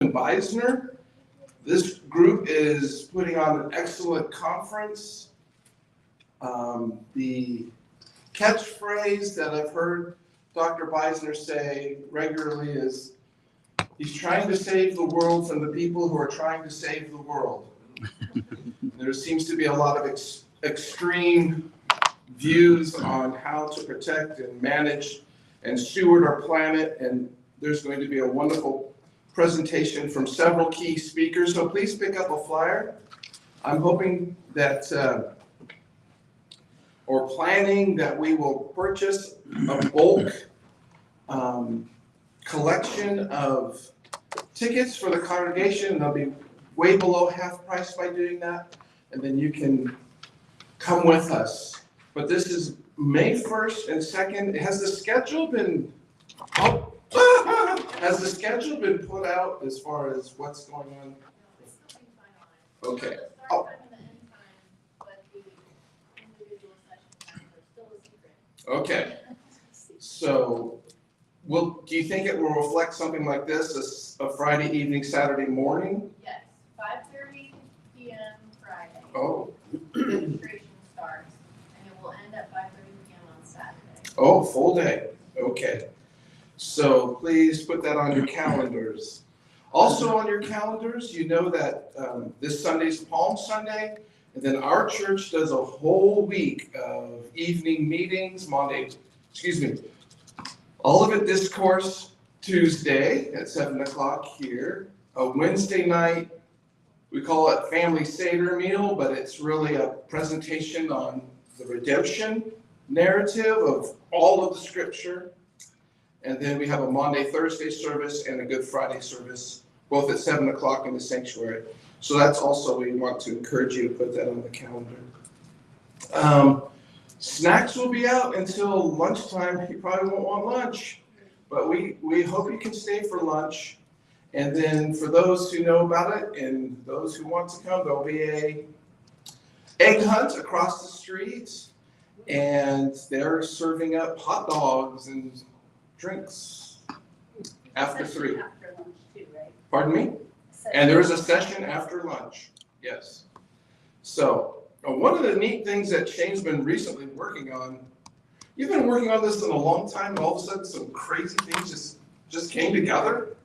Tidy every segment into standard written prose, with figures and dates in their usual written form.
Beisner. This group is putting on an excellent conference. The catchphrase that I've heard Dr. Beisner say regularly is, he's trying to save the world from the people who are trying to save the world. There seems to be a lot of extreme views on how to protect and manage and steward our planet, and there's going to be a wonderful presentation from several key speakers, so please pick up a flyer. I'm hoping that, or planning that we will purchase a bulk collection of tickets for the congregation. They'll be way below half price by doing that, and then you can come with us. But this is May 1st and 2nd. Has the schedule been put out as far as what's going on? Okay. Oh. Okay. So, do you think it will reflect something like this, a Friday evening, Saturday morning? Yes, 5:30 p.m. Friday. Oh. Registration starts, and it will end at 5:30 p.m. on Saturday. Oh, full day. Okay. So please put that on your calendars. Also on your calendars, you know that this Sunday's Palm Sunday, and then our church does a whole week of evening meetings, all of it discourse Tuesday at 7 o'clock here. A Wednesday night, we call it Family Seder meal, but it's really a presentation on the redemption narrative of all of the scripture. And then we have a Maundy, Thursday service and a Good Friday service, both at 7 o'clock in the sanctuary. So that's also, we want to encourage you to put that on the calendar. Snacks will be out until lunchtime. You probably won't want lunch, but we hope you can stay for lunch. And then for those who know about it and those who want to come, there'll be a egg hunt across the street, and they're serving up hot dogs and drinks after 3. After lunch too, right? Pardon me? And there is a session after lunch, yes. So one of the neat things that Shane's been recently working on, you've been working on this in a long time, and all of a sudden some crazy things just came together?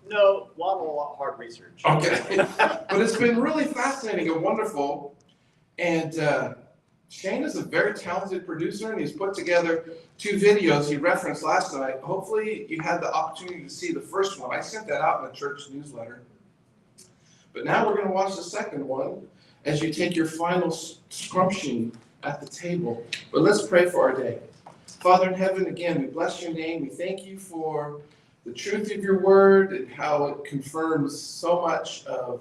No, a lot of hard research. Okay, but it's been really fascinating and wonderful. And Shane is a very talented producer, and he's put together 2 videos he referenced last night. Hopefully you had the opportunity to see the first one. I sent that out in the church newsletter. But now we're going to watch the second one as you take your final scrumption at the table. But let's pray for our day. Father in heaven, again, we bless your name. We thank you for the truth of your word and how it confirms so much of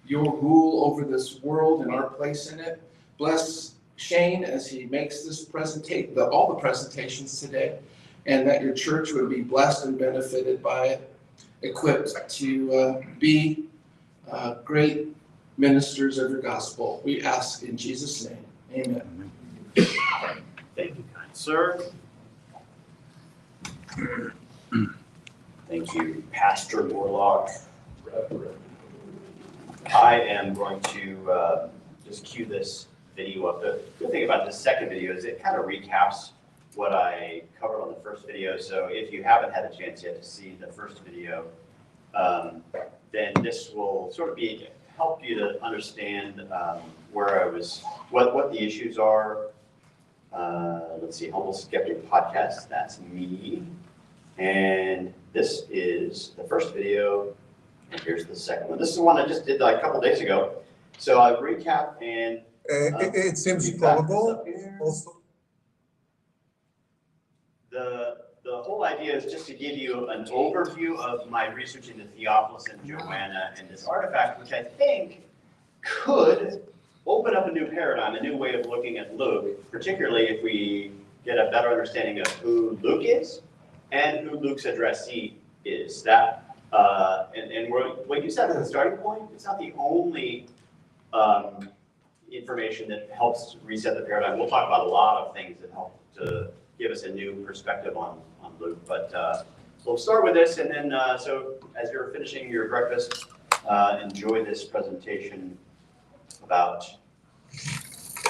your rule over this world and our place in it. Bless Shane as he makes this presentation, all the presentations today, and that your church would be blessed and benefited by it, equipped to be great ministers of your gospel. We ask in Jesus' name. Amen. Thank you, kind sir. Thank you, Pastor Morlock. I am going to just cue this video up. The good thing about this second video is it kind of recaps what I covered on the first video. So if you haven't had a chance yet to see the first video, then this will sort of help you to understand where I was, what the issues are. Let's see, Humble Skeptic Podcast, that's me. And this is the first video, and here's the second one. This is the one I just did like a couple days ago. So I'll recap and it seems probable also. The whole idea is just to give you an overview of my research into Theophilus and Joanna and this artifact, which I think could open up a new paradigm, a new way of looking at Luke, particularly if we get a better understanding of who Luke is and who Luke's addressee is. That and what you said as a starting point, it's not the only information that helps reset the paradigm. We'll talk about a lot of things that help to give us a new perspective on Luke, but we'll start with this, and then, so as you're finishing your breakfast, enjoy this presentation about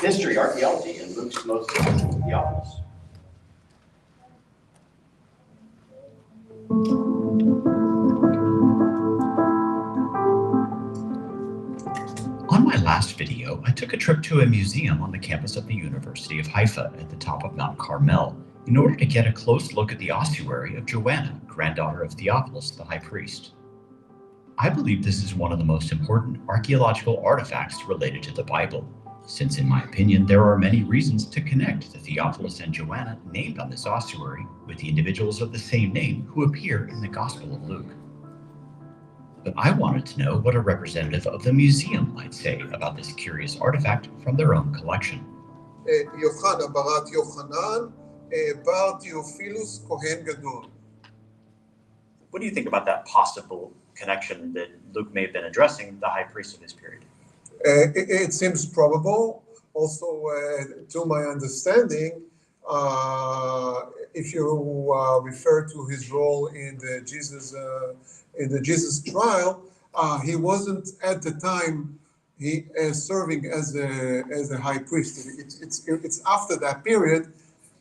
history, archaeology, and Luke's most excellent Theophilus. On my last video, I took a trip to a museum on the campus of the University of Haifa at the top of Mount Carmel in order to get a close look at the ossuary of Joanna, granddaughter of Theophilus, the high priest. I believe this is one of the most important archaeological artifacts related to the Bible, since in my opinion, there are many reasons to connect the Theophilus and Joanna named on this ossuary with the individuals of the same name who appear in the Gospel of Luke. But I wanted to know what a representative of the museum might say about this curious artifact from their own collection. יוחנה ברת יוחנן, בר תיאופילוס כהן גדול. What do you think about that possible connection that Luke may have been addressing the high priest of this period? It seems probable. Also, to my understanding, if you refer to his role in the Jesus trial, he wasn't at the time serving as a high priest. It's after that period.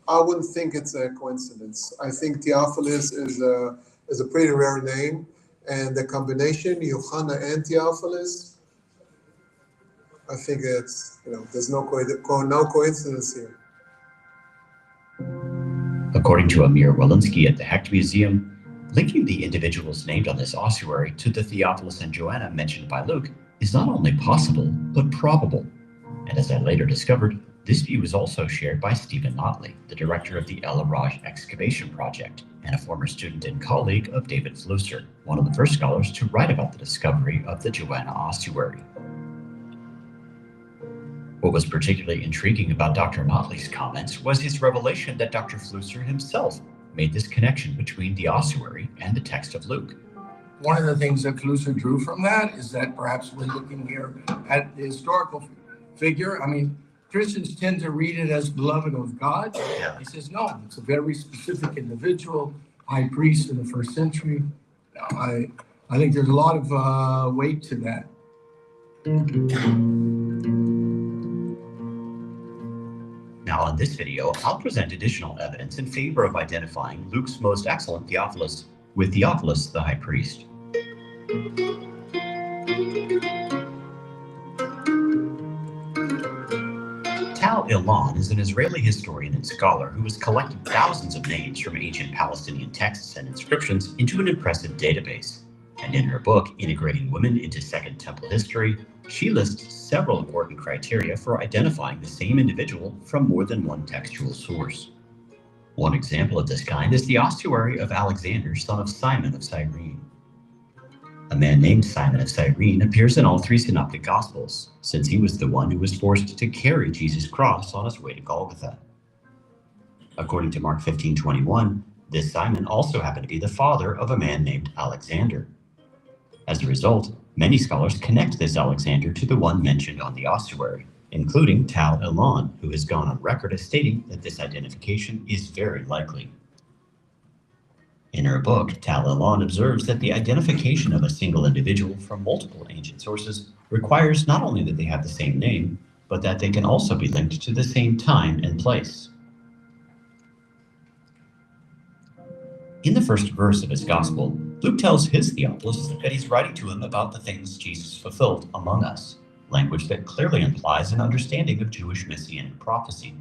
I wouldn't think it's a coincidence. I think Theophilus is a pretty rare name, and the combination Yohana and Theophilus, I think it's there's no coincidence here. According to Amir Walensky at the Hecht Museum, linking the individuals named on this ossuary to the Theophilus and Joanna mentioned by Luke is not only possible, but probable. And as I later discovered, this view is also shared by Stephen Notley, the director of the El Araj excavation project, and a former student and colleague of David Flusser, one of the first scholars to write about the discovery of the Joanna ossuary. What was particularly intriguing about Dr. Notley's comments was his revelation that Dr. Flusser himself made this connection between the ossuary and the text of Luke. One of the things that Flusser drew from that is that perhaps we're looking here at the historical figure. I mean, Christians tend to read it as beloved of God. Yeah. He says, no, it's a very specific individual, high priest in the first century. I think there's a lot of weight to that. Now in this video, I'll present additional evidence in favor of identifying Luke's most excellent Theophilus with Theophilus the high priest. Tal Ilan is an Israeli historian and scholar who has collected thousands of names from ancient Palestinian texts and inscriptions into an impressive database. And in her book, Integrating Women into Second Temple History, she lists several important criteria for identifying the same individual from more than one textual source. One example of this kind is the ossuary of Alexander, son of Simon of Cyrene. A man named Simon of Cyrene appears in all three synoptic gospels, since he was the one who was forced to carry Jesus' cross on his way to Golgotha. According to Mark 15:21, this Simon also happened to be the father of a man named Alexander. As a result, many scholars connect this Alexander to the one mentioned on the ossuary, including Tal Ilan, who has gone on record as stating that this identification is very likely. In her book, Tal Ilan observes that the identification of a single individual from multiple ancient sources requires not only that they have the same name, but that they can also be linked to the same time and place. In the first verse of his gospel, Luke tells his Theophilus that he's writing to him about the things Jesus fulfilled among us, language that clearly implies an understanding of Jewish messianic prophecy.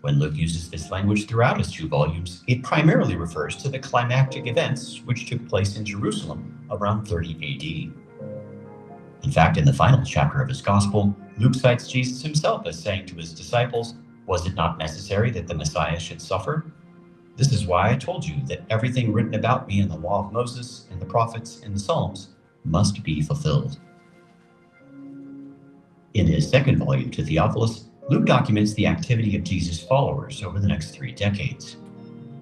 When Luke uses this language throughout his two volumes, it primarily refers to the climactic events which took place in Jerusalem around 30 AD. In fact, in the final chapter of his gospel, Luke cites Jesus himself as saying to his disciples, "Was it not necessary that the Messiah should suffer? This is why I told you that everything written about me in the law of Moses and the prophets and the Psalms must be fulfilled." In his second volume to Theophilus, Luke documents the activity of Jesus' followers over the next 3 decades.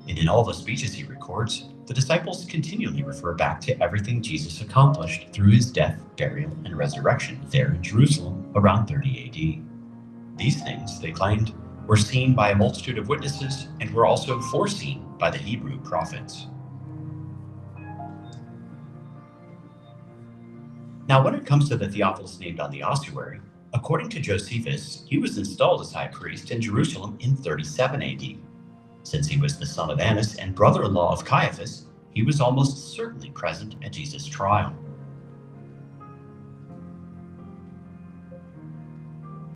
And in all the speeches he records, the disciples continually refer back to everything Jesus accomplished through his death, burial, and resurrection there in Jerusalem around 30 AD. These things, they claimed, were seen by a multitude of witnesses and were also foreseen by the Hebrew prophets. Now, when it comes to the Theophilus named on the ossuary, according to Josephus, he was installed as high priest in Jerusalem in 37 AD. Since he was the son of Annas and brother-in-law of Caiaphas, he was almost certainly present at Jesus' trial.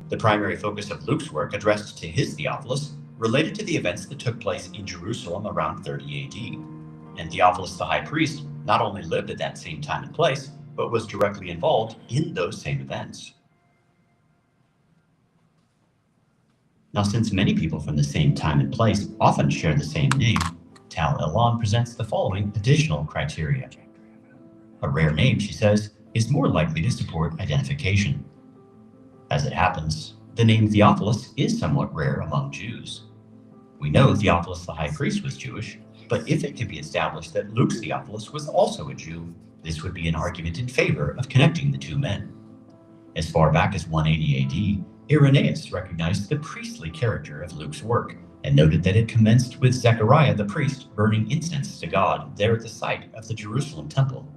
The primary focus of Luke's work addressed to his Theophilus related to the events that took place in Jerusalem around 30 AD. And Theophilus the high priest not only lived at that same time and place, but was directly involved in those same events. Now, since many people from the same time and place often share the same name, Tal Elon presents the following additional criteria. A rare name, she says, is more likely to support identification. As it happens, the name Theophilus is somewhat rare among Jews. We know Theophilus the high priest was Jewish, but if it can be established that Luke's Theophilus was also a Jew, this would be an argument in favor of connecting the two men. As far back as 180 AD, Irenaeus recognized the priestly character of Luke's work and noted that it commenced with Zechariah the priest burning incense to God there at the site of the Jerusalem temple.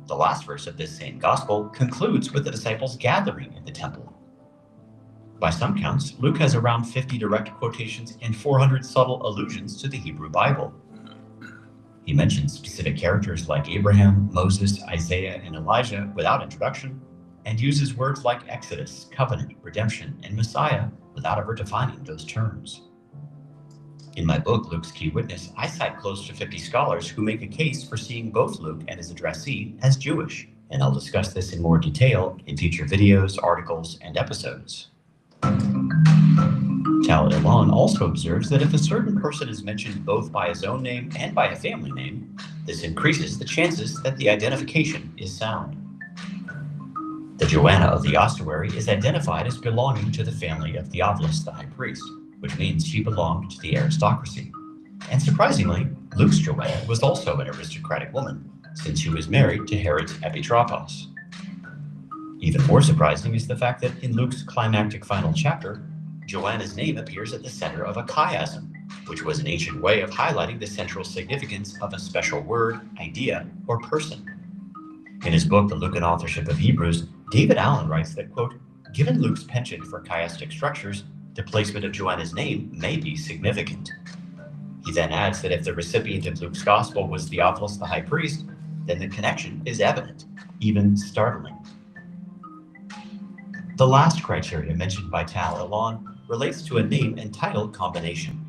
The last verse of this same gospel concludes with the disciples gathering in the temple. By some counts, Luke has around 50 direct quotations and 400 subtle allusions to the Hebrew Bible. He mentions specific characters like Abraham, Moses, Isaiah, and Elijah without introduction, and uses words like Exodus, covenant, redemption, and Messiah without ever defining those terms. In my book, Luke's Key Witness, I cite close to 50 scholars who make a case for seeing both Luke and his addressee as Jewish, and I'll discuss this in more detail in future videos, articles, and episodes. Tal Elon also observes that if a certain person is mentioned both by his own name and by a family name, this increases the chances that the identification is sound. The Joanna of the ossuary is identified as belonging to the family of Theophilus the high priest, which means she belonged to the aristocracy. And surprisingly, Luke's Joanna was also an aristocratic woman, since she was married to Herod's Epitropos. Even more surprising is the fact that in Luke's climactic final chapter, Joanna's name appears at the center of a chiasm, which was an ancient way of highlighting the central significance of a special word, idea, or person. In his book, The Lucan Authorship of Hebrews, David Allen writes that, quote, given Luke's penchant for chiastic structures, the placement of Joanna's name may be significant. He then adds that if the recipient of Luke's gospel was Theophilus the high priest, then the connection is evident, even startling. The last criteria mentioned by Tal Elon relates to a name and title combination.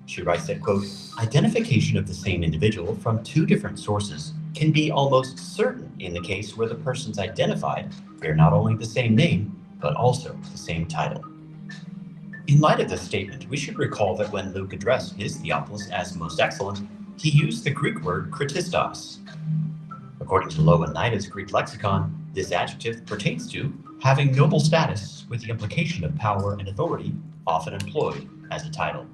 She writes that, quote, identification of the same individual from two different sources can be almost certain in the case where the persons identified bear not only the same name, but also the same title. In light of this statement, we should recall that when Luke addressed his Theophilus as most excellent, he used the Greek word kritistos. According to Lowen-Nida's Greek lexicon, this adjective pertains to having noble status with the implication of power and authority, often employed as a title.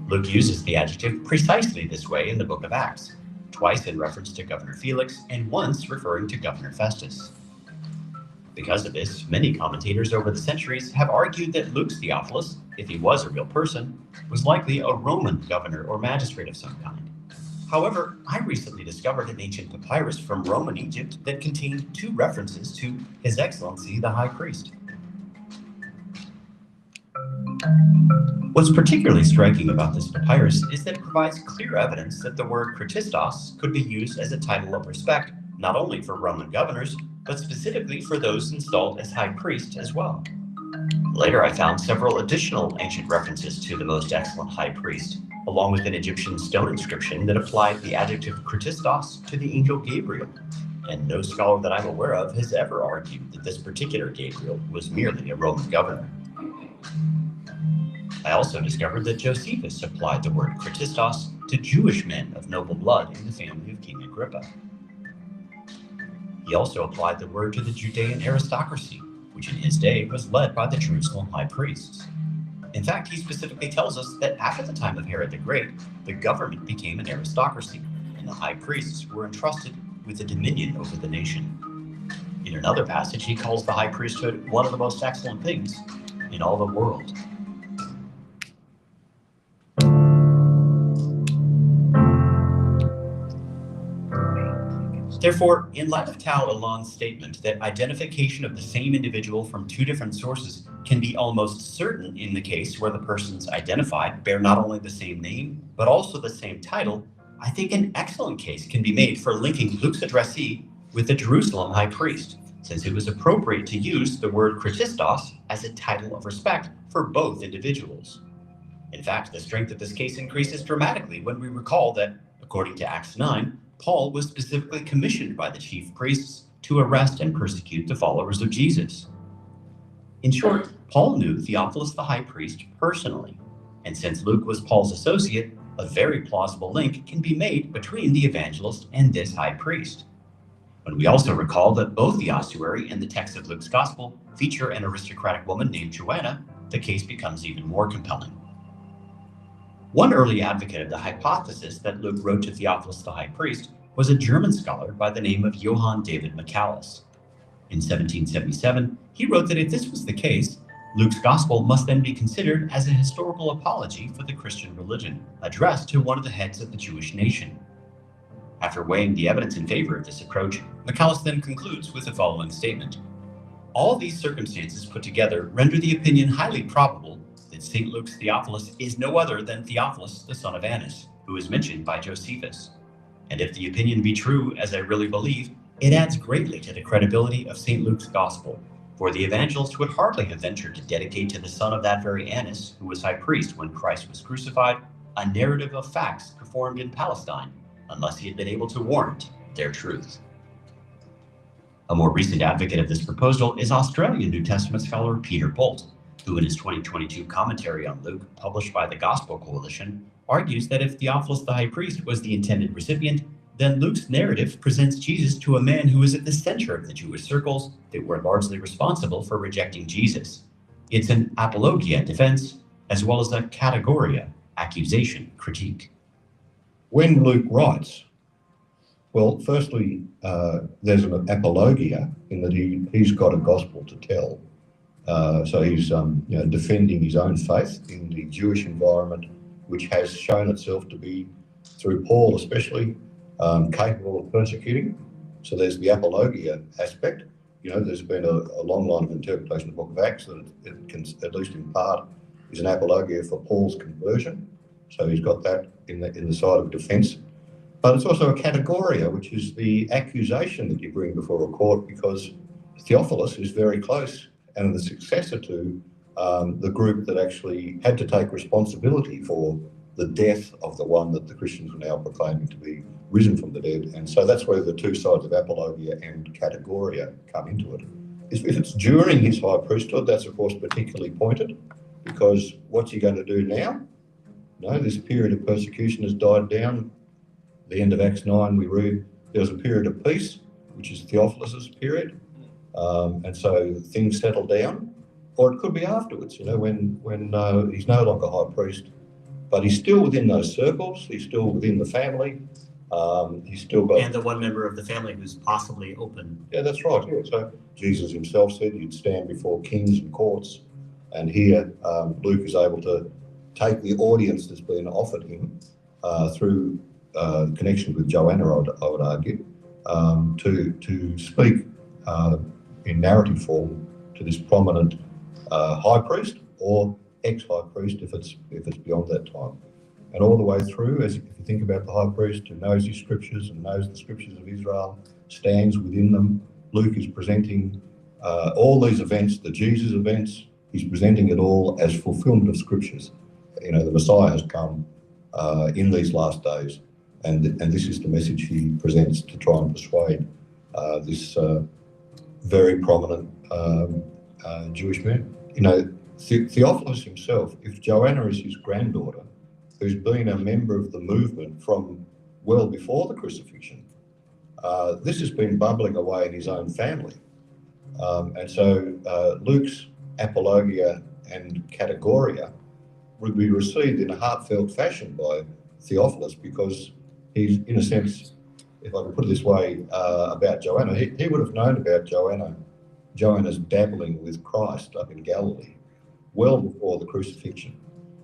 Luke uses the adjective precisely this way in the book of Acts, twice in reference to Governor Felix and once referring to Governor Festus. Because of this, many commentators over the centuries have argued that Luke's Theophilus, if he was a real person, was likely a Roman governor or magistrate of some kind. However, I recently discovered an ancient papyrus from Roman Egypt that contained two references to His Excellency the High Priest. What's particularly striking about this papyrus is that it provides clear evidence that the word kritistos could be used as a title of respect not only for Roman governors, but specifically for those installed as high priest as well. Later, I found several additional ancient references to the most excellent high priest, along with an Egyptian stone inscription that applied the adjective kritistos to the angel Gabriel. And no scholar that I'm aware of has ever argued that this particular Gabriel was merely a Roman governor. I also discovered that Josephus applied the word kritistos to Jewish men of noble blood in the family of King Agrippa. He also applied the word to the Judean aristocracy, which in his day was led by the Jerusalem high priests. In fact, he specifically tells us that after the time of Herod the Great, the government became an aristocracy, and the high priests were entrusted with the dominion over the nation. In another passage, he calls the high priesthood one of the most excellent things in all the world. Therefore, in light of Tao Elan's statement that identification of the same individual from two different sources can be almost certain in the case where the persons identified bear not only the same name, but also the same title, I think an excellent case can be made for linking Luke's addressee with the Jerusalem high priest, since it was appropriate to use the word Christos as a title of respect for both individuals. In fact, the strength of this case increases dramatically when we recall that, according to Acts 9, Paul was specifically commissioned by the chief priests to arrest and persecute the followers of Jesus. In short, Paul knew Theophilus the high priest personally, and since Luke was Paul's associate, a very plausible link can be made between the evangelist and this high priest. When we also recall that both the ossuary and the text of Luke's gospel feature an aristocratic woman named Joanna, the case becomes even more compelling. One early advocate of the hypothesis that Luke wrote to Theophilus the high priest was a German scholar by the name of Johann David Michaelis. In 1777, he wrote that if this was the case, Luke's gospel must then be considered as a historical apology for the Christian religion, addressed to one of the heads of the Jewish nation. After weighing the evidence in favor of this approach, Michaelis then concludes with the following statement. All these circumstances put together render the opinion highly probable that St. Luke's Theophilus is no other than Theophilus, the son of Annas, who is mentioned by Josephus. And if the opinion be true, as I really believe, it adds greatly to the credibility of St. Luke's gospel, for the evangelist would hardly have ventured to dedicate to the son of that very Annas, who was high priest when Christ was crucified, a narrative of facts performed in Palestine, unless he had been able to warrant their truth. A more recent advocate of this proposal is Australian New Testament scholar Peter Bolt, who in his 2022 commentary on Luke, published by the Gospel Coalition, argues that if Theophilus the high priest was the intended recipient, then Luke's narrative presents Jesus to a man who is at the center of the Jewish circles that were largely responsible for rejecting Jesus. It's an apologia defense, as well as a categoria, accusation, critique. When Luke writes, well, firstly, there's an apologia in that he's got a gospel to tell. So he's defending his own faith in the Jewish environment, which has shown itself to be, through Paul especially, capable of persecuting. So there's the apologia aspect. There's been a long line of interpretation of the book of Acts that it can, at least in part, is an apologia for Paul's conversion. So he's got that in the side of defence. But it's also a categoria, which is the accusation that you bring before a court, because Theophilus is very close and the successor to the group that actually had to take responsibility for the death of the one that the Christians are now proclaiming to be risen from the dead. And so that's where the two sides of apologia and categoria come into it. If it's during his high priesthood, that's of course particularly pointed, because what's he going to do now? No, this period of persecution has died down. At the end of Acts 9, we read there was a period of peace, which is Theophilus's period. And so things settle down, or it could be afterwards, when he's no longer high priest, but he's still within those circles, he's still within the family, he's still got... And the one member of the family who's possibly open. Yeah, that's right. Yeah. So Jesus himself said you'd stand before kings and courts, and here Luke is able to take the audience that's been offered him through connection with Joanna, I would argue, to speak in narrative form to this prominent high priest or ex-high priest if it's beyond that time. And all the way through, if you think about the high priest who knows his scriptures and knows the scriptures of Israel, stands within them, Luke is presenting all these events, the Jesus events, he's presenting it all as fulfillment of scriptures. The Messiah has come in these last days, and this is the message he presents to try and persuade this very prominent Jewish man. Theophilus himself, if Joanna is his granddaughter, who's been a member of the movement from well before the crucifixion, this has been bubbling away in his own family. And so Luke's apologia and categoria would be received in a heartfelt fashion by Theophilus, because he's, in a sense, if I can put it this way, about Joanna, he would have known about Joanna's dabbling with Christ up in Galilee well before the crucifixion.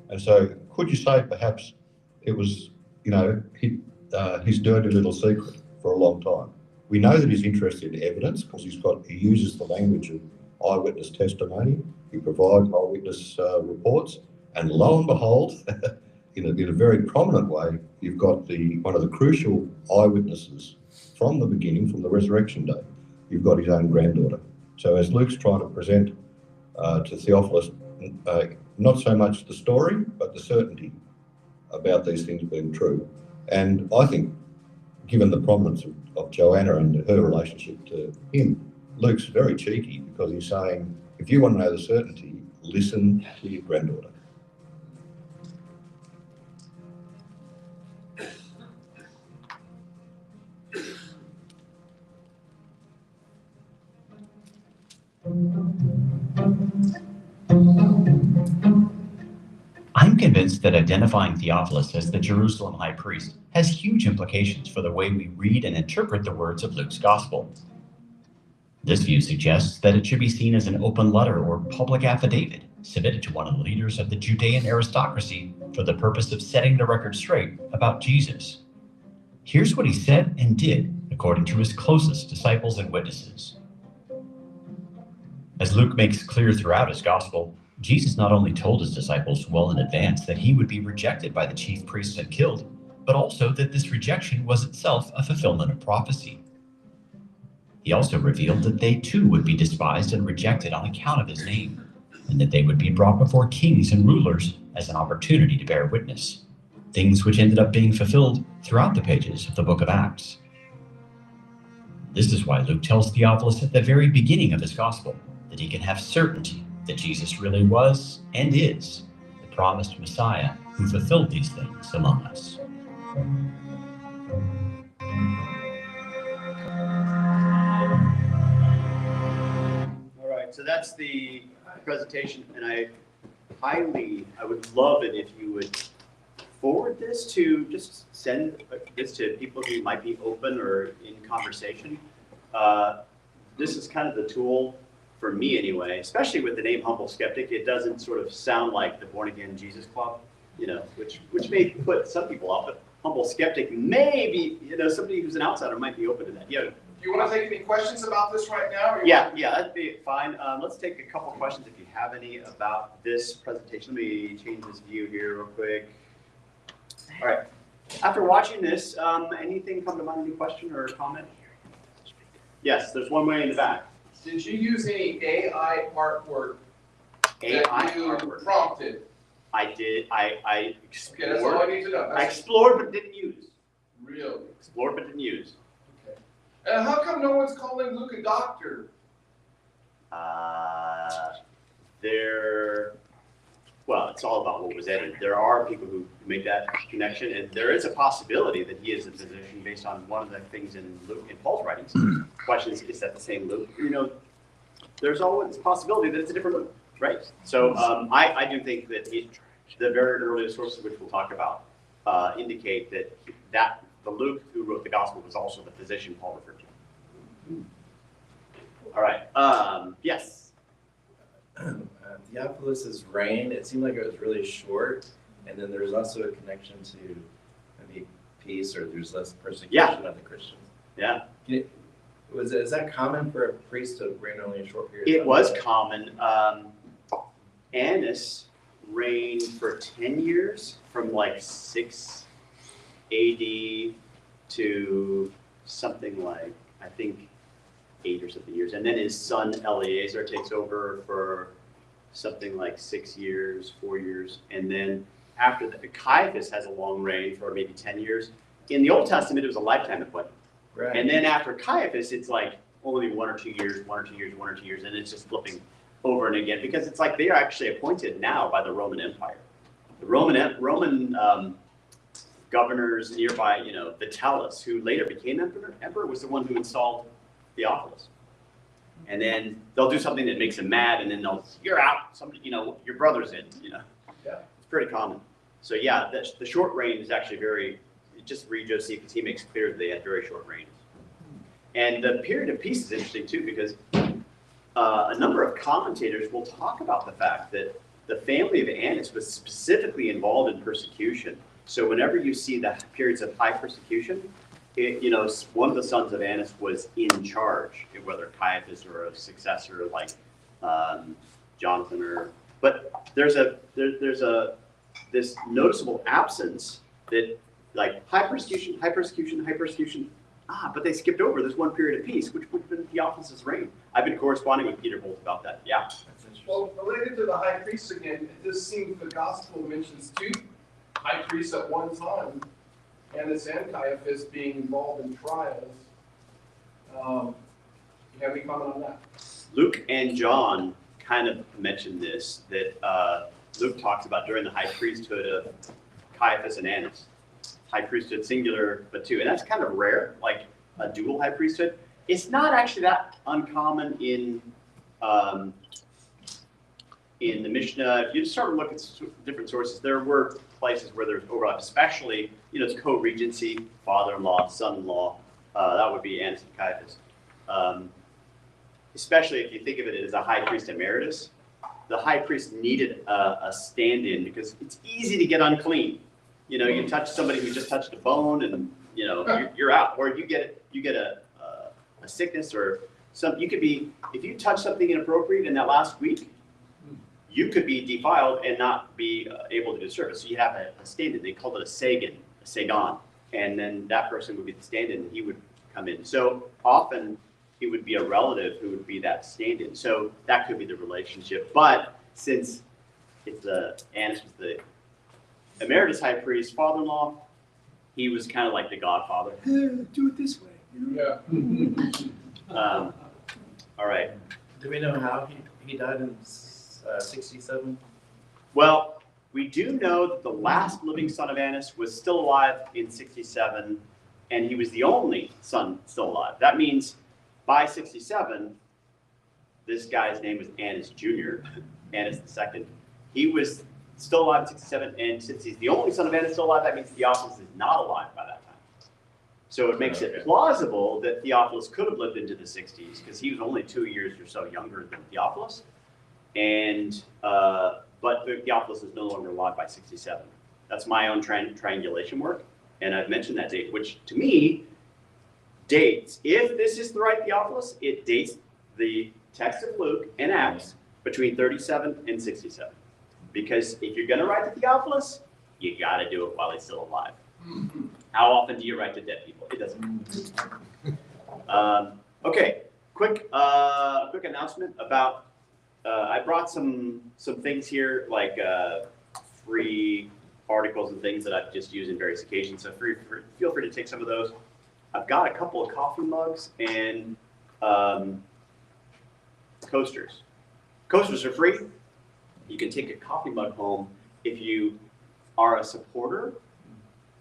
And so could you say perhaps it was, his dirty little secret for a long time? We know that he's interested in evidence because he uses the language of eyewitness testimony. He provides eyewitness reports, and lo and behold, in a very prominent way, you've got one of the crucial eyewitnesses from the beginning, from the resurrection day. You've got his own granddaughter. So as Luke's trying to present to Theophilus, not so much the story, but the certainty about these things being true. And I think, given the prominence of Joanna and her relationship to him, Luke's very cheeky because he's saying, if you want to know the certainty, listen to your granddaughter. I'm convinced that identifying Theophilus as the Jerusalem high priest has huge implications for the way we read and interpret the words of Luke's gospel. This view suggests that it should be seen as an open letter or public affidavit submitted to one of the leaders of the Judean aristocracy for the purpose of setting the record straight about Jesus. Here's what he said and did according to his closest disciples and witnesses. As Luke makes clear throughout his gospel, Jesus not only told his disciples well in advance that he would be rejected by the chief priests and killed, but also that this rejection was itself a fulfillment of prophecy. He also revealed that they too would be despised and rejected on account of his name, and that they would be brought before kings and rulers as an opportunity to bear witness, things which ended up being fulfilled throughout the pages of the book of Acts. This is why Luke tells Theophilus at the very beginning of his gospel that he can have certainty that Jesus really was and is the promised Messiah who fulfilled these things among us. All right, so that's the presentation, and I would love it if you would forward this to, just send this to people who might be open or in conversation. This is kind of the tool for me anyway, especially with the name Humble Skeptic. It doesn't sort of sound like the Born Again Jesus Club, which may put some people off, but Humble Skeptic may be, somebody who's an outsider might be open to that. Yeah. Do you want to take any questions about this right now? Yeah, that'd be fine. Let's take a couple questions if you have any about this presentation. Let me change this view here real quick. All right. After watching this, anything come to mind, any question or comment? Yes, there's one way in the back. Did you use any AI artwork that you prompted? I did. I explored. Okay, that's all I need to know. I explored but didn't use. Really? Explored but didn't use. Okay. And how come no one's calling Luke a doctor? Well, it's all about what was edited. There are people who make that connection, and there is a possibility that he is a physician based on one of the things in Paul's writings. Question is that the same Luke? There's always a possibility that it's a different Luke, right? So I do think that the very earliest sources, which we'll talk about, indicate that the Luke who wrote the gospel was also the physician Paul referred to. All right. Yes. Theophilus's reign, it seemed like it was really short, and then there's also a connection to maybe peace, or there's less persecution of the Christians. Yeah. Is that common for a priest to reign only a short period of time? It was common. Annas reigned for 10 years, from like 6 AD to something like, I think, 8 or something years. And then his son Eleazar takes over for something like 6 years, 4 years. And then after that, Caiaphas has a long reign for maybe 10 years. In the Old Testament, it was a lifetime appointment. Right. And then after Caiaphas, it's like only 1 or 2 years, 1 or 2 years, 1 or 2 years. And it's just flipping over and again, because it's like they are actually appointed now by the Roman Empire. The Roman governors nearby, Vitalis, who later became emperor, was the one who installed Theophilus. And then they'll do something that makes him mad, and then you're out. Somebody, your brother's in. Yeah. It's pretty common. So yeah, the short reign is actually just read Josephus. He makes clear that they had very short reigns. And the period of peace is interesting too, because a number of commentators will talk about the fact that the family of Annas was specifically involved in persecution. So whenever you see the periods of high persecution, one of the sons of Annas was in charge, whether Caiaphas or a successor like Jonathan but there's this noticeable absence that like high persecution, but they skipped over this one period of peace, which would have been Theophilus' reign. I've been corresponding with Peter Bolt about that. Yeah. That's interesting. Well, related to the high priest again, it does seem the gospel mentions two high priests at one time, Annas and Caiaphas being involved in trials. You have any comment on that? Luke and John kind of mentioned this, that Luke talks about during the high priesthood of Caiaphas and Annas. High priesthood singular, but two. And that's kind of rare, like a dual high priesthood. It's not actually that uncommon in the Mishnah. If you just start to look at different sources, there were places where there's overlap, especially, it's co-regency, father-in-law, son-in-law. That would be Annas and Caiaphas. Especially if you think of it as a high priest emeritus. The high priest needed a stand-in because it's easy to get unclean. You touch somebody who just touched a bone and, you're out. Or you get a sickness or something. You could be, if you touch something inappropriate in that last week, you could be defiled and not be able to do service. So you have a stand-in. They called it a sagon. And then that person would be the stand-in and he would come in. So often it would be a relative who would be that stand-in. So that could be the relationship. But since Annas was the emeritus high priest, father-in-law, he was kind of like the godfather. Do it this way. Yeah. All right. Do we know how he died in 67? Well, we do know that the last living son of Annas was still alive in 67, and he was the only son still alive. That means by 67, this guy's name was Annas Jr., Annas II. He was still alive in 67, and since he's the only son of Annas still alive, that means Theophilus is not alive by that time. So it makes it plausible that Theophilus could have lived into the 60s, because he was only 2 years or so younger than Theophilus. And but Theophilus is no longer alive by 67. That's my own triangulation work, and I've mentioned that date, which to me dates, if this is the right Theophilus, it dates the text of Luke and Acts between 37 and 67. Because if you're going to write to Theophilus, you got to do it while he's still alive. How often do you write to dead people? It doesn't. Okay, quick announcement about. I brought some things here, like free articles and things that I've just used in various occasions. So feel free to take some of those. I've got a couple of coffee mugs and coasters. Coasters are free. You can take a coffee mug home if you are a supporter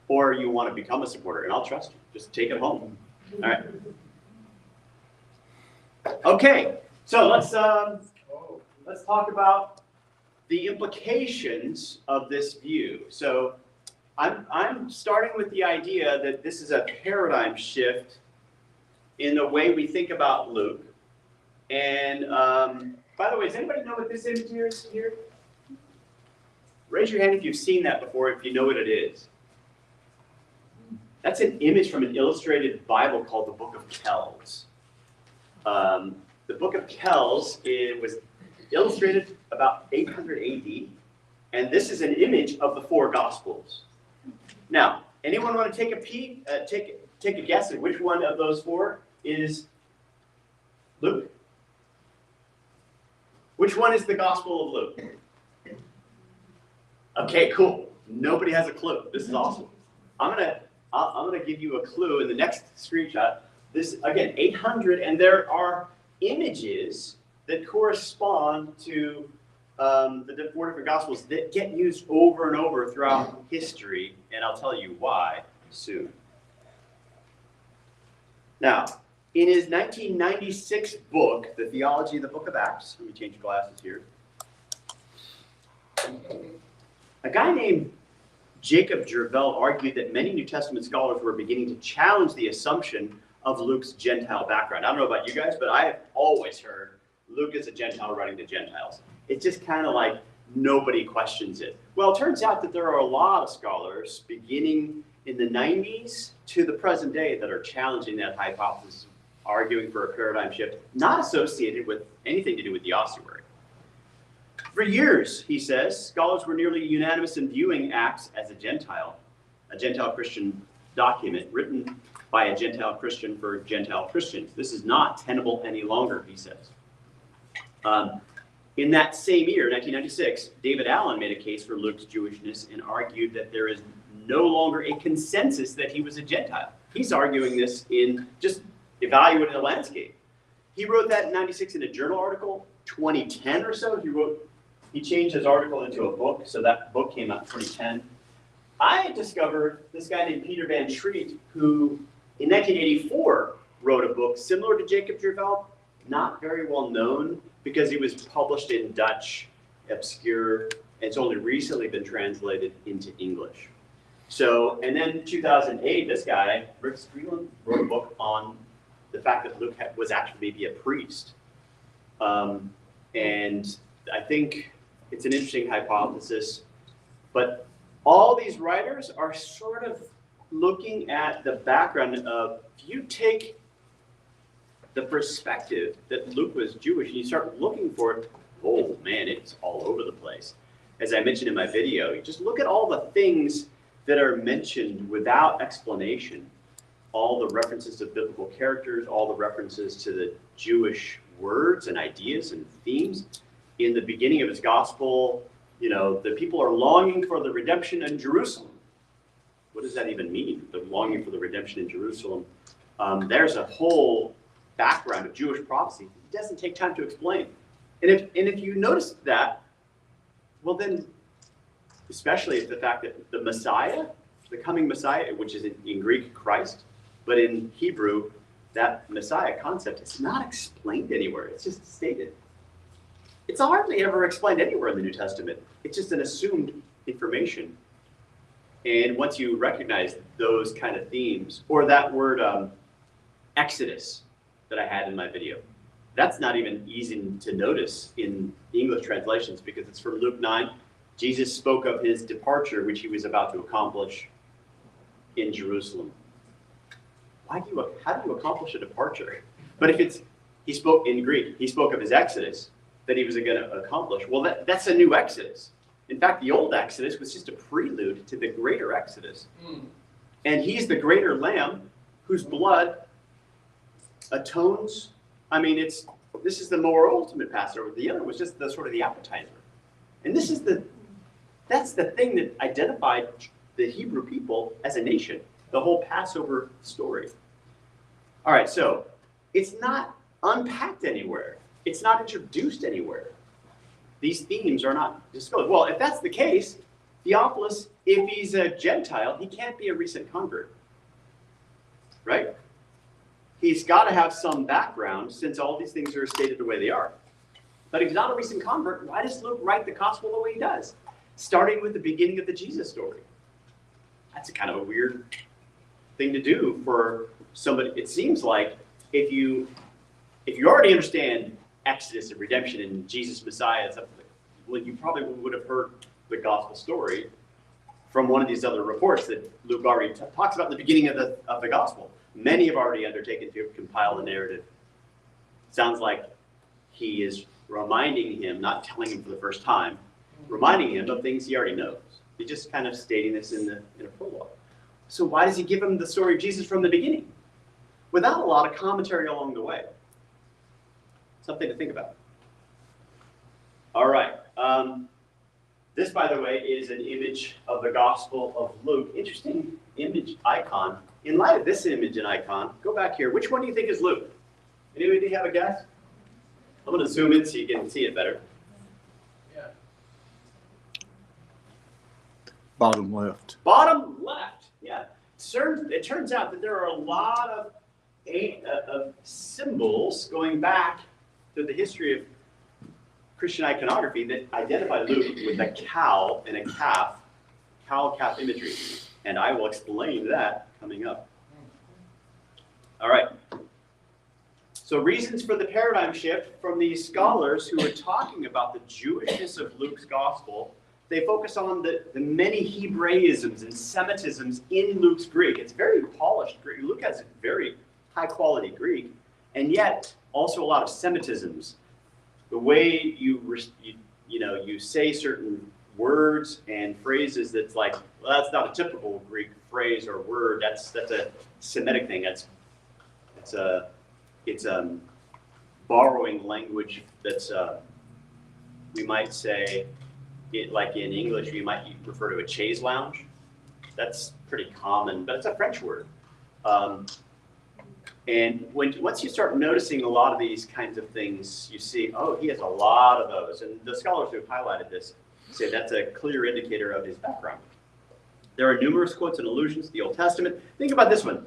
or you want to become a supporter, and I'll trust you. Just take it home. All right. Okay, so let's talk about the implications of this view. So I'm starting with the idea that this is a paradigm shift in the way we think about Luke. And by the way, does anybody know what this image is here? Raise your hand if you've seen that before, if you know what it is. That's an image from an illustrated Bible called the Book of Kells. The Book of Kells, it was illustrated about 800 AD, and this is an image of the four Gospels. Now, anyone want to take a peek, take a guess at which one of those four is Luke? Which one is the Gospel of Luke? Okay, cool. Nobody has a clue. This is awesome. I'm gonna give you a clue in the next screenshot. This again, 800, and there are images that correspond to the four different Gospels that get used over and over throughout history, and I'll tell you why soon. Now, in his 1996 book, The Theology of the Book of Acts, let me change glasses here. A guy named Jacob Jervell argued that many New Testament scholars were beginning to challenge the assumption of Luke's Gentile background. I don't know about you guys, but I have always heard Luke is a Gentile writing to Gentiles. It's just kind of like nobody questions it. Well, it turns out that there are a lot of scholars beginning in the 90s to the present day that are challenging that hypothesis, arguing for a paradigm shift, not associated with anything to do with the ossuary. For years, he says, scholars were nearly unanimous in viewing Acts as a Gentile Christian document written by a Gentile Christian for Gentile Christians. This is not tenable any longer, he says. In that same year, 1996, David Allen made a case for Luke's Jewishness and argued that there is no longer a consensus that he was a Gentile. He's arguing this in just evaluating the landscape. He wrote that in 96 in a journal article. 2010 or so, he changed his article into a book, so that book came out in 2010. I discovered this guy named Peter Van Schreet, who in 1984 wrote a book similar to Jacob Jervell, not very well known because it was published in Dutch, obscure, and it's only recently been translated into English. So, and then 2008, this guy, Richland, wrote a book on the fact that Luke was actually maybe a priest. And I think it's an interesting hypothesis, but all these writers are sort of looking at the background of, if you take the perspective that Luke was Jewish and you start looking for it, oh man, it's all over the place. As I mentioned in my video, you just look at all the things that are mentioned without explanation, all the references to biblical characters, all the references to the Jewish words and ideas and themes. In the beginning of his gospel, the people are longing for the redemption in Jerusalem. What does that even mean? The longing for the redemption in Jerusalem. There's a whole background of Jewish prophecy that doesn't take time to explain. And if you notice that, well then, especially if the fact that the Messiah, the coming Messiah, which is in Greek Christ, but in Hebrew, that Messiah concept is not explained anywhere. It's just stated. It's hardly ever explained anywhere in the New Testament. It's just an assumed information. And once you recognize those kind of themes, or that word Exodus that I had in my video, that's not even easy to notice in English translations because it's from Luke 9. Jesus spoke of his departure, which he was about to accomplish in Jerusalem. How do you accomplish a departure? But if he spoke in Greek, he spoke of his Exodus that he was going to accomplish. Well, that's a new Exodus. In fact, the old Exodus was just a prelude to the greater Exodus. And he's the greater lamb whose blood atones. I mean, this is the more ultimate Passover. The other was just the sort of the appetizer. And that's the thing that identified the Hebrew people as a nation, the whole Passover story. All right, so it's not unpacked anywhere. It's not introduced anywhere. These themes are not disclosed. Well, if that's the case, Theophilus, if he's a Gentile, he can't be a recent convert, right? He's got to have some background since all these things are stated the way they are. But if he's not a recent convert, why does Luke write the gospel the way he does? Starting with the beginning of the Jesus story. That's a kind of a weird thing to do for somebody. It seems like if you already understand Exodus and redemption and Jesus Messiah and stuff, well, you probably would have heard the gospel story from one of these other reports that Luke already talks about in the beginning of the gospel. Many have already undertaken to compile the narrative. Sounds like he is reminding him, not telling him for the first time, reminding him of things he already knows. He's just kind of stating this in a prologue. So why does he give him the story of Jesus from the beginning? Without a lot of commentary along the way. Something to think about. All right. This, by the way, is an image of the Gospel of Luke. Interesting image icon. In light of this image and icon, go back here. Which one do you think is Luke? Anybody have a guess? I'm going to zoom in so you can see it better. Yeah. Bottom left. Bottom left. Yeah. It turns out that there are a lot of symbols going back to the history of Christian iconography that identify Luke with a cow and a calf, cow-calf imagery. And I will explain that coming up. All right. So reasons for the paradigm shift from these scholars who are talking about the Jewishness of Luke's gospel they focus on the many Hebraisms and Semitisms in Luke's Greek. It's very polished Greek. Luke has very high quality Greek, and yet also a lot of Semitisms. The way you say certain words and phrases that's like, well, that's not a typical Greek phrase or word. That's a Semitic thing. It's borrowing language that's we might say it like in English you might refer to a chaise lounge. That's pretty common, but it's a French word. And once you start noticing a lot of these kinds of things, you see, oh, he has a lot of those. And the scholars who have highlighted this say that's a clear indicator of his background. There are numerous quotes and allusions to the Old Testament. Think about this one.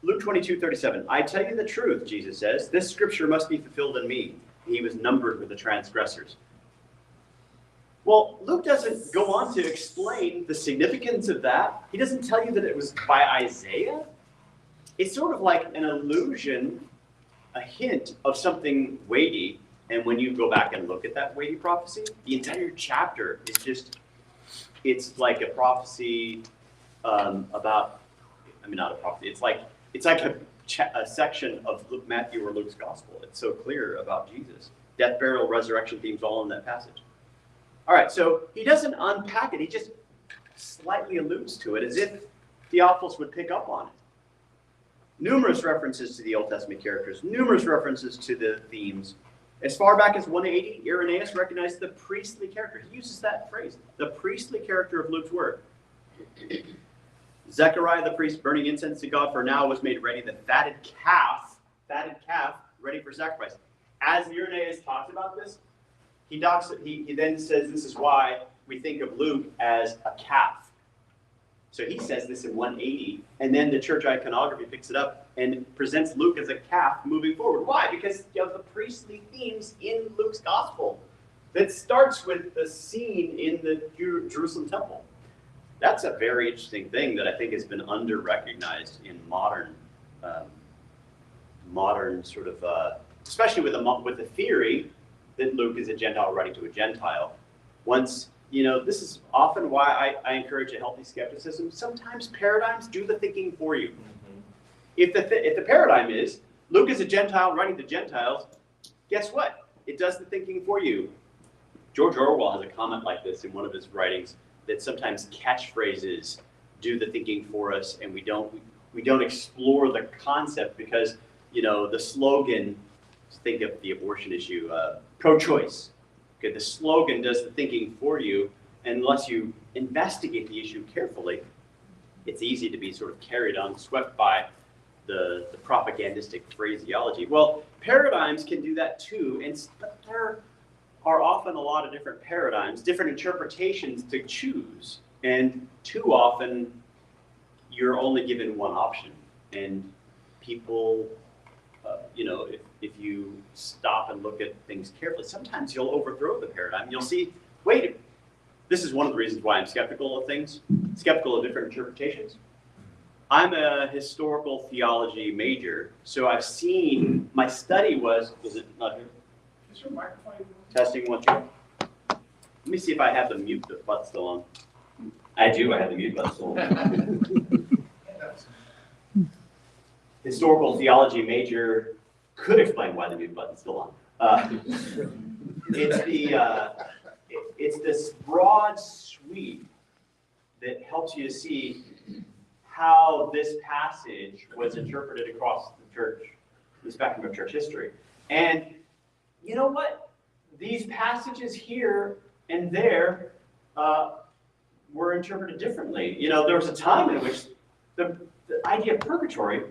Luke 22:37. I tell you the truth, Jesus says, this scripture must be fulfilled in me. He was numbered with the transgressors. Well, Luke doesn't go on to explain the significance of that. He doesn't tell you that it was by Isaiah. It's sort of like an allusion, a hint of something weighty. And when you go back and look at that weighty prophecy, the entire chapter is just, it's like a prophecy about, I mean, not a prophecy, it's like a section of Matthew or Luke's gospel. It's so clear about Jesus. Death, burial, resurrection themes all in that passage. All right, so he doesn't unpack it. He just slightly alludes to it as if Theophilus would pick up on it. Numerous references to the Old Testament characters, numerous references to the themes. As far back as 180, Irenaeus recognized the priestly character. He uses that phrase, the priestly character of Luke's word. Zechariah the priest burning incense to God for now was made ready, the fatted calf ready for sacrifice. As Irenaeus talks about this, he then says this is why we think of Luke as a calf. So he says this in 180, and then the church iconography picks it up and presents Luke as a calf moving forward. Why? Because you have the priestly themes in Luke's gospel that starts with the scene in the Jerusalem temple. That's a very interesting thing that I think has been under-recognized in modern sort of, especially with the theory that Luke is a Gentile writing to a Gentile. Once, this is often why I encourage a healthy skepticism. Sometimes paradigms do the thinking for you. Mm-hmm. If the paradigm is Luke is a Gentile writing to Gentiles, guess what? It does the thinking for you. George Orwell has a comment like this in one of his writings, that sometimes catchphrases do the thinking for us, and we don't explore the concept because the slogan. Think of the abortion issue, pro-choice. Okay, the slogan does the thinking for you, and unless you investigate the issue carefully, it's easy to be sort of carried on, swept by the propagandistic phraseology. Well, paradigms can do that too, but there are often a lot of different paradigms, different interpretations to choose, and too often you're only given one option, and people, if you stop and look at things carefully, sometimes you'll overthrow the paradigm. You'll see, wait, this is one of the reasons why I'm skeptical of things, skeptical of different interpretations. I'm a historical theology major, so I've seen, my study is it not here? Is your microphone? Testing 1, 2. Let me see if I have the mute button still on. I do, I have the mute button still on. Historical theology major could explain why the mute button's still on. It's this broad sweep that helps you to see how this passage was interpreted across the church, the spectrum of church history. And you know what? These passages here and there were interpreted differently. There was a time in which the idea of purgatory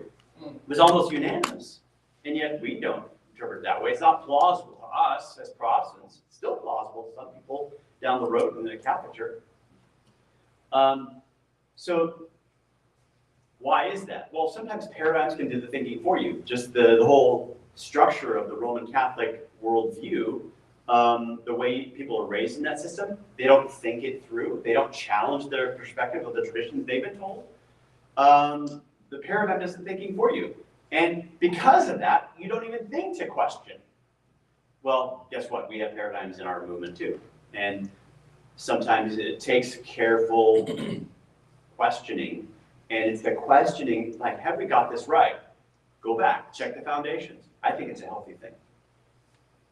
was almost unanimous, and yet we don't interpret it that way. It's not plausible to us as Protestants. It's still plausible to some people down the road in the Catholic Church. So why is that? Well, sometimes paradigms can do the thinking for you. Just the whole structure of the Roman Catholic worldview, the way people are raised in that system, they don't think it through. They don't challenge their perspective of the traditions they've been told. The paradigm does the thinking for you. And because of that, you don't even think to question. Well, guess what? We have paradigms in our movement too. And Sometimes it takes careful questioning, and it's the questioning, like, have we got this right? Go back, check the foundations. I think it's a healthy thing.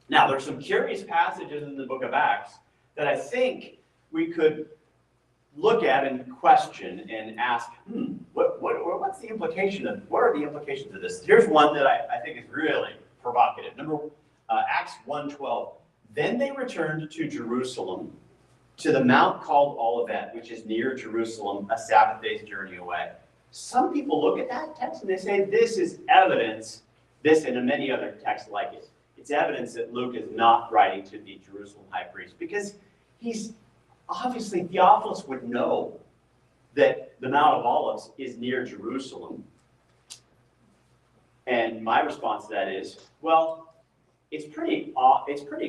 Now, there's some curious passages in the book of Acts that I think we could look at and question and ask, what's the implication of, what are the implications of this? Here's one that I think is really provocative. Acts 1:12. Then they returned to Jerusalem, to the mount called Olivet, which is near Jerusalem, a Sabbath day's journey away. Some people look at that text and they say this is evidence, this and many other texts like it. It's evidence that Luke is not writing to the Jerusalem high priest, because he's obviously, Theophilus would know that the Mount of Olives is near Jerusalem. And my response to that is, well, it's pretty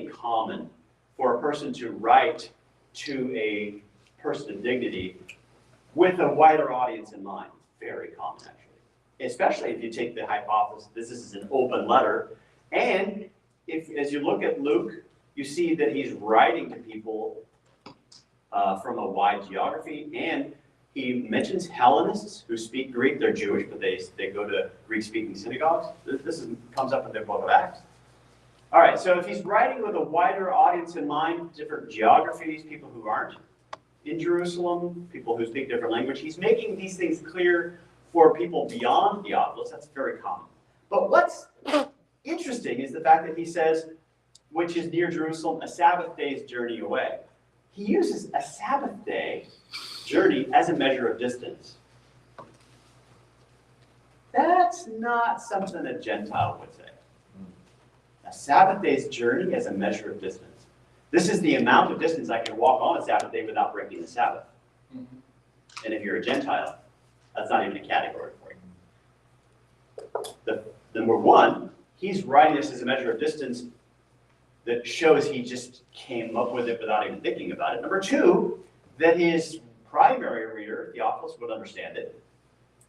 common for a person to write to a person of dignity with a wider audience in mind. Very common, actually. Especially if you take the hypothesis this is an open letter. And if, as you look at Luke, you see that he's writing to people from a wide geography, and he mentions Hellenists who speak Greek. They're Jewish, but they go to Greek-speaking synagogues. This comes up in the book of Acts. All right, so if he's writing with a wider audience in mind, different geographies, people who aren't in Jerusalem, people who speak different language, he's making these things clear for people beyond Theophilus. That's very common. But what's interesting is the fact that he says, which is near Jerusalem, a Sabbath day's journey away. He uses a Sabbath day journey as a measure of distance. That's not something a Gentile would say. A Sabbath day's journey as a measure of distance. This is the amount of distance I can walk on a Sabbath day without breaking the Sabbath. And if you're a Gentile, that's not even a category for you. Number one, he's writing this as a measure of distance that shows he just came up with it without even thinking about it. Number two, that his primary reader, Theophilus, would understand it.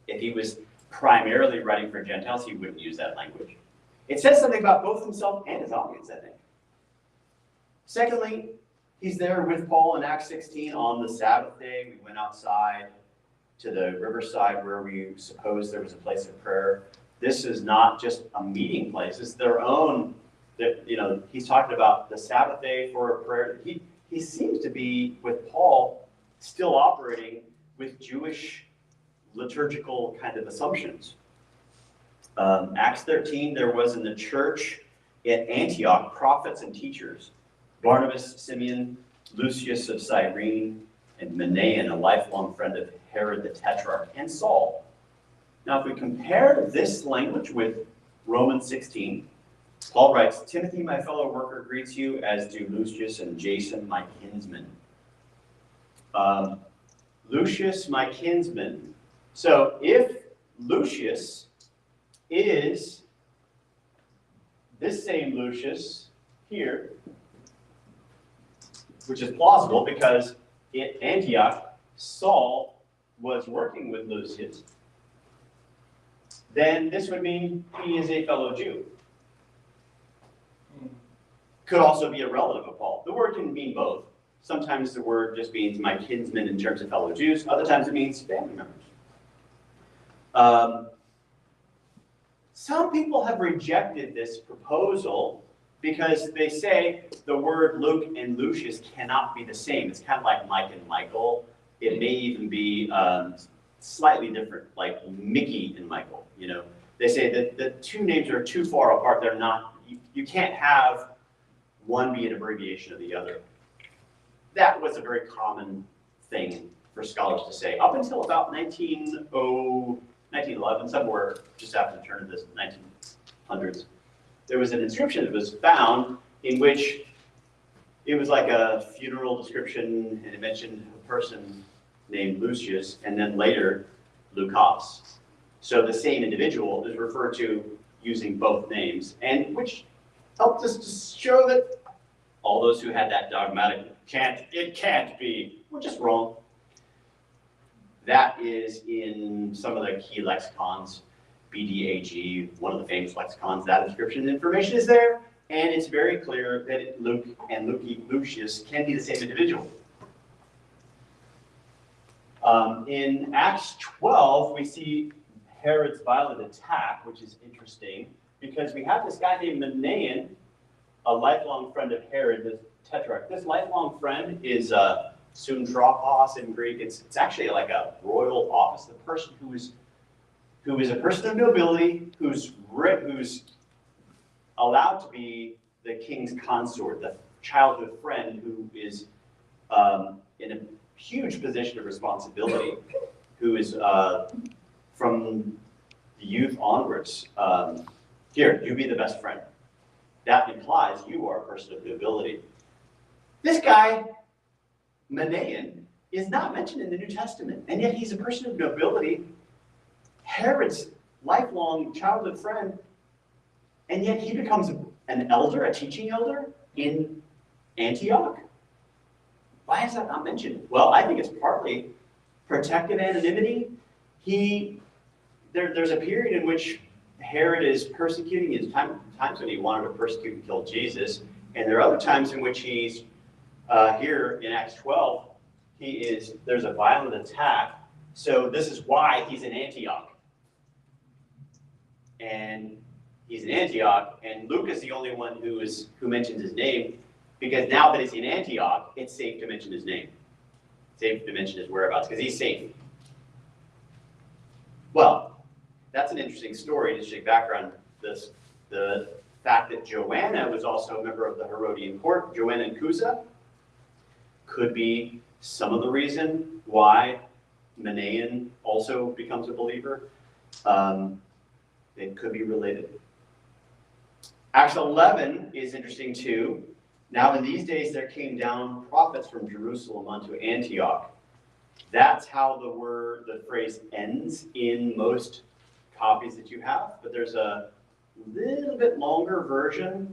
If he was primarily writing for Gentiles, he wouldn't use that language. It says something about both himself and his audience, I think. Secondly, he's there with Paul in Acts 16 on the Sabbath day. We went outside to the riverside where we supposed there was a place of prayer. This is not just a meeting place. It's their own, he's talking about the Sabbath day for a prayer. He seems to be, with Paul, still operating with Jewish liturgical kind of assumptions. Acts 13, there was in the church at Antioch prophets and teachers, Barnabas, Simeon, Lucius of Cyrene, and Manaen, a lifelong friend of Herod the Tetrarch, and Saul. Now, if we compare this language with Romans 16, Paul writes, Timothy, my fellow worker, greets you, as do Lucius and Jason, my kinsmen. Lucius, my kinsman. So if Lucius is this same Lucius here, which is plausible because at Antioch, Saul was working with Lucius, then this would mean he is a fellow Jew. Could also be a relative of Paul. The word can mean both. Sometimes the word just means my kinsmen in terms of fellow Jews. Other times it means family members. Some people have rejected this proposal because they say the word Luke and Lucius cannot be the same. It's kind of like Mike and Michael. It may even be slightly different, like Mickey and Michael. They say that the two names are too far apart. They're not. You can't have one be an abbreviation of the other. That was a very common thing for scholars to say up until about 1911, somewhere just after the turn of the 1900s. There was an inscription that was found in which it was like a funeral description, and it mentioned a person named Lucius, and then later Lucas. So the same individual is referred to using both names, and which helped us to show that all those who had that dogmatic it can't be, we're just wrong. That is in some of the key lexicons, BDAG, one of the famous lexicons. That inscription information is there, and it's very clear that Luke and Lucius can be the same individual. In Acts 12, we see Herod's violent attack, which is interesting because we have this guy named Manaen, a lifelong friend of Herod, the tetrarch. This lifelong friend is Sundrapos in Greek. It's actually like a royal office, the person who is a person of nobility, who's allowed to be the king's consort, the childhood friend who is in a huge position of responsibility, who is from the youth onwards. Here, you be the best friend. That implies you are a person of nobility. This guy, Manaen, is not mentioned in the New Testament, and yet he's a person of nobility, Herod's lifelong childhood friend, and yet he becomes an elder, a teaching elder in Antioch. Why is that not mentioned? Well, I think it's partly protective anonymity. There's a period in which Herod is persecuting. His times when he wanted to persecute and kill Jesus, and there are other times in which he's here in Acts 12. There's a violent attack. So this is why he's in Antioch. And he's in Antioch, and Luke is the only one who mentions his name, because now that he's in Antioch, it's safe to mention his name. Safe to mention his whereabouts, because he's safe. Well, that's an interesting story, an interesting background. The fact that Joanna was also a member of the Herodian court, Joanna and Cusa, could be some of the reason why Manaen also becomes a believer. It could be related. Acts 11 is interesting too. Now in these days there came down prophets from Jerusalem unto Antioch. That's how the phrase ends in most copies that you have, but there's a little bit longer version.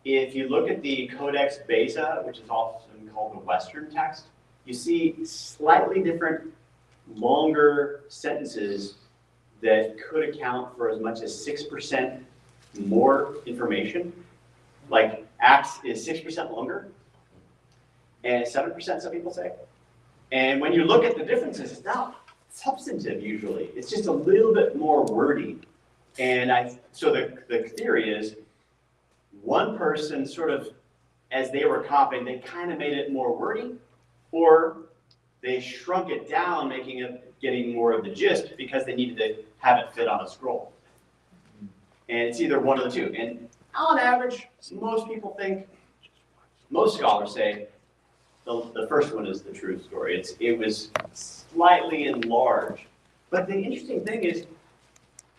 If you look at the Codex Beza, which is often called the Western text, you see slightly different, longer sentences that could account for as much as 6% more information. Like Acts is 6% longer, and 7%, some people say. And when you look at the differences, it's not substantive usually. It's just a little bit more wordy. And so the theory is one person sort of, as they were copying, they kind of made it more wordy, or they shrunk it down, getting more of the gist because they needed to have it fit on a scroll. And it's either one of the two. And on average, most scholars say the first one is the true story. It was slightly enlarged. But the interesting thing is,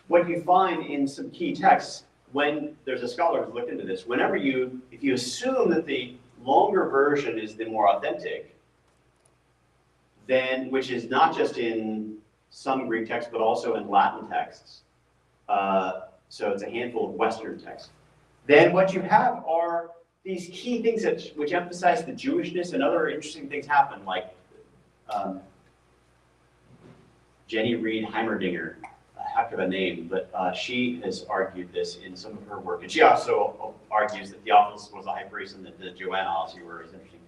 what you find in some key texts, when there's a scholar who's looked into this, if you assume that the longer version is the more authentic, then, which is not just in some Greek texts, but also in Latin texts, so it's a handful of Western texts, then what you have are these key things which emphasize the Jewishness, and other interesting things happen, like Jenny Reed Heimerdinger, a heck of a name, but she has argued this in some of her work. And she also argues that Theophilus was a high priest and that the Joanna also were interesting.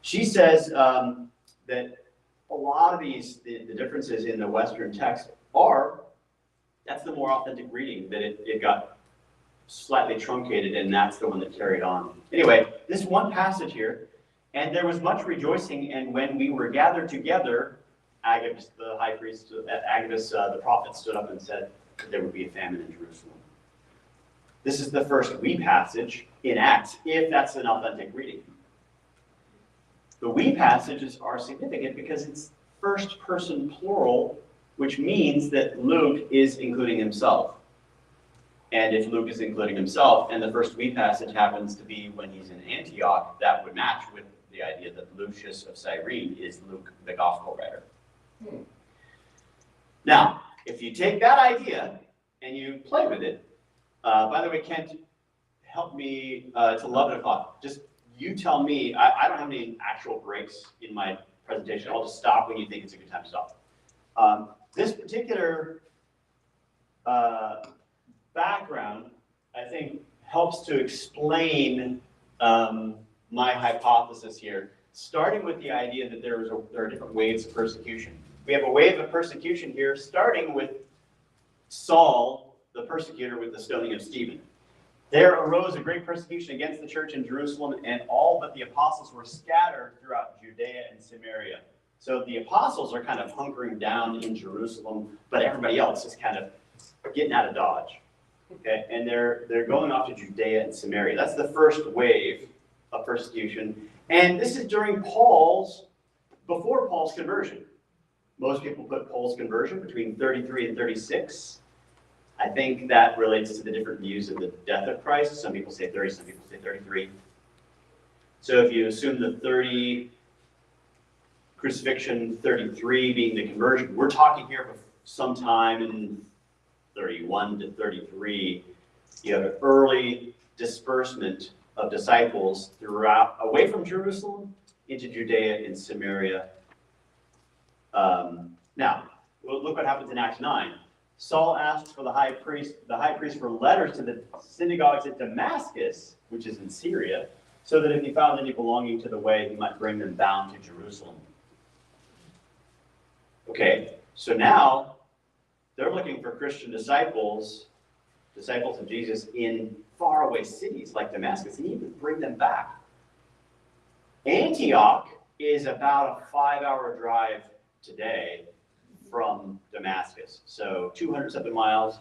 She says that a lot of the differences in the Western text that's the more authentic reading, that it got slightly truncated, and that's the one that carried on. Anyway, this one passage here, and there was much rejoicing, and when we were gathered together, Agabus, the high priest, Agabus, the prophet, stood up and said that there would be a famine in Jerusalem. This is the first we passage in Acts, if that's an authentic reading. The we passages are significant because it's first person plural, which means that Luke is including himself. And if Luke is including himself, and the first we passage happens to be when he's in Antioch, that would match with the idea that Lucius of Cyrene is Luke, the gospel writer. Now, if you take that idea and you play with it, by the way, Kent, help me, it's 11 o'clock. Just you tell me, I don't have any actual breaks in my presentation. I'll just stop when you think it's a good time to stop. This particular background, I think, helps to explain my hypothesis here, starting with the idea that there are different waves of persecution. we have a wave of persecution here, starting with Saul, the persecutor, with the stoning of Stephen. There arose a great persecution against the church in Jerusalem, and all but the apostles were scattered throughout Judea and Samaria. So the apostles are kind of hunkering down in Jerusalem, but everybody else is kind of getting out of Dodge. Okay, and they're going off to Judea and Samaria. That's the first wave of persecution. And this is during before Paul's conversion. Most people put Paul's conversion between 33 and 36. I think that relates to the different views of the death of Christ. Some people say 30, some people say 33. So if you assume the 30 crucifixion, 33 being the conversion, we're talking here sometime in 31 to 33. You have an early disbursement of disciples throughout, away from Jerusalem into Judea and Samaria. Now, look what happens in Acts 9. Saul asked for the high priest for letters to the synagogues at Damascus, which is in Syria, so that if he found any belonging to the way, he might bring them bound to Jerusalem. Okay, so now they're looking for Christian disciples of Jesus in faraway cities like Damascus, and even bring them back. Antioch is about a 5-hour drive today from Damascus, so 200-something miles.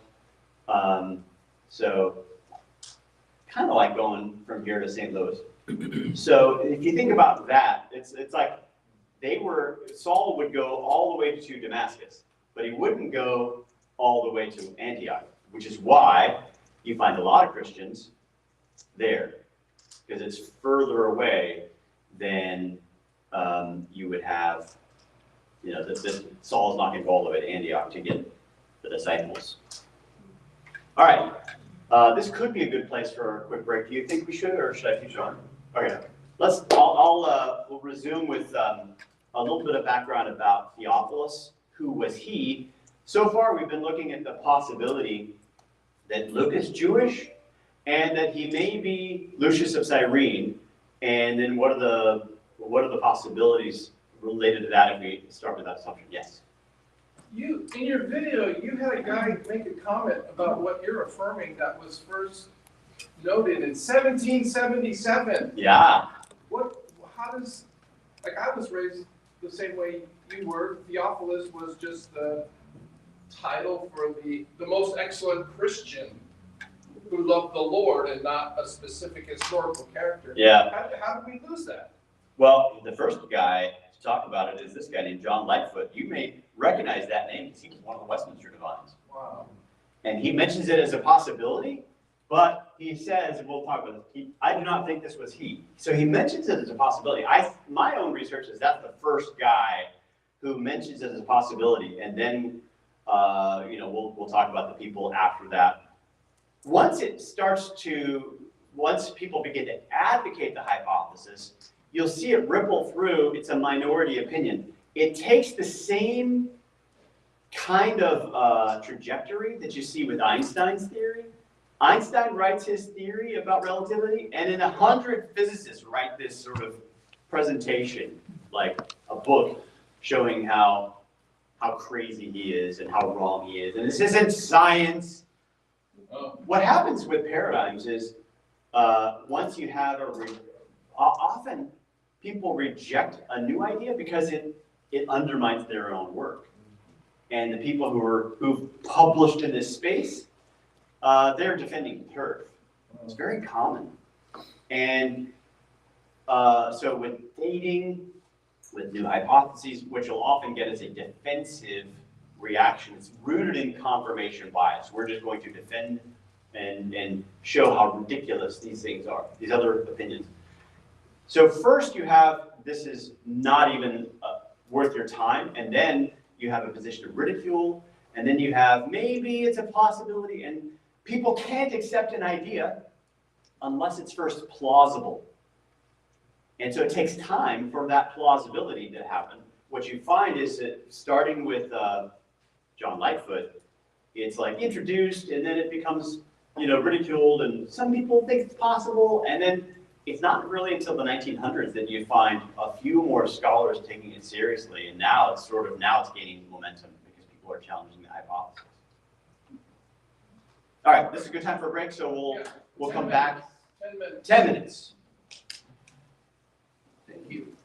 So kind of like going from here to St. Louis. So if you think about that, it's like Saul would go all the way to Damascus, but he wouldn't go all the way to Antioch, which is why you find a lot of Christians there, because it's further away than you would have. Saul's not going to go all the way to Antioch to get the disciples. All right, this could be a good place for a quick break. Do you think we should, or should I keep going? Okay, we'll resume with a little bit of background about Theophilus. Who was he? So far, we've been looking at the possibility that Luke is Jewish, and that he may be Lucius of Cyrene. And then what are the possibilities related to that if we start with that assumption? Yes. In your video, you had a guy make a comment about what you're affirming that was first noted in 1777. Yeah. I was raised the same way you were. Theophilus was just the title for the most excellent Christian who loved the Lord and not a specific historical character. Yeah. How did we lose that? Well, the first guy to talk about it is this guy named John Lightfoot. You may recognize that name because he was one of the Westminster divines. Wow. And he mentions it as a possibility, but he says, and we'll talk about this, I do not think this was he. So he mentions it as a possibility. My own research is that's the first guy who mentions it as a possibility, and then we'll talk about the people after that. Once people begin to advocate the hypothesis, you'll see it ripple through. It's a minority opinion. It takes the same kind of trajectory that you see with Einstein's theory. Einstein writes his theory about relativity, and then 100 physicists write this sort of presentation, like a book showing how crazy he is and how wrong he is. And this isn't science. What happens with paradigms is once you have often people reject a new idea because it undermines their own work. And the people who've published in this space, they're defending the turf. It's very common. And so with dating, with new hypotheses, which you'll often get as a defensive reaction, it's rooted in confirmation bias. We're just going to defend and show how ridiculous these things are, these other opinions. So first you have, this is not even worth your time, and then you have a position of ridicule, and then you have maybe it's a possibility, and people can't accept an idea unless it's first plausible. And so it takes time for that plausibility to happen. What you find is that starting with John Lightfoot, it's like introduced, and then it becomes ridiculed, and some people think it's possible, and then it's not really until the 1900s that you find a few more scholars taking it seriously, and now it's gaining momentum because people are challenging the hypothesis. All right, this is a good time for a break, so we'll come back. 10 minutes. 10 minutes. Thank you.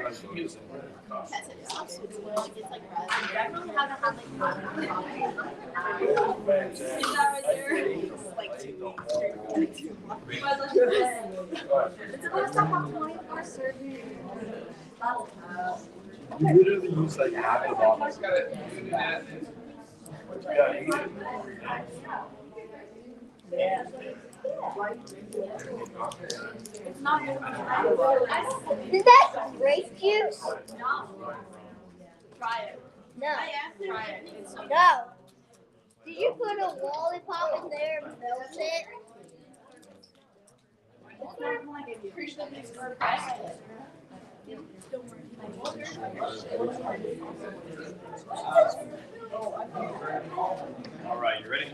You literally use like half the bottle. Is that grape juice? Try it. No. Try it. It's so No. Did you put a lollipop in there and melt it? All right, you ready?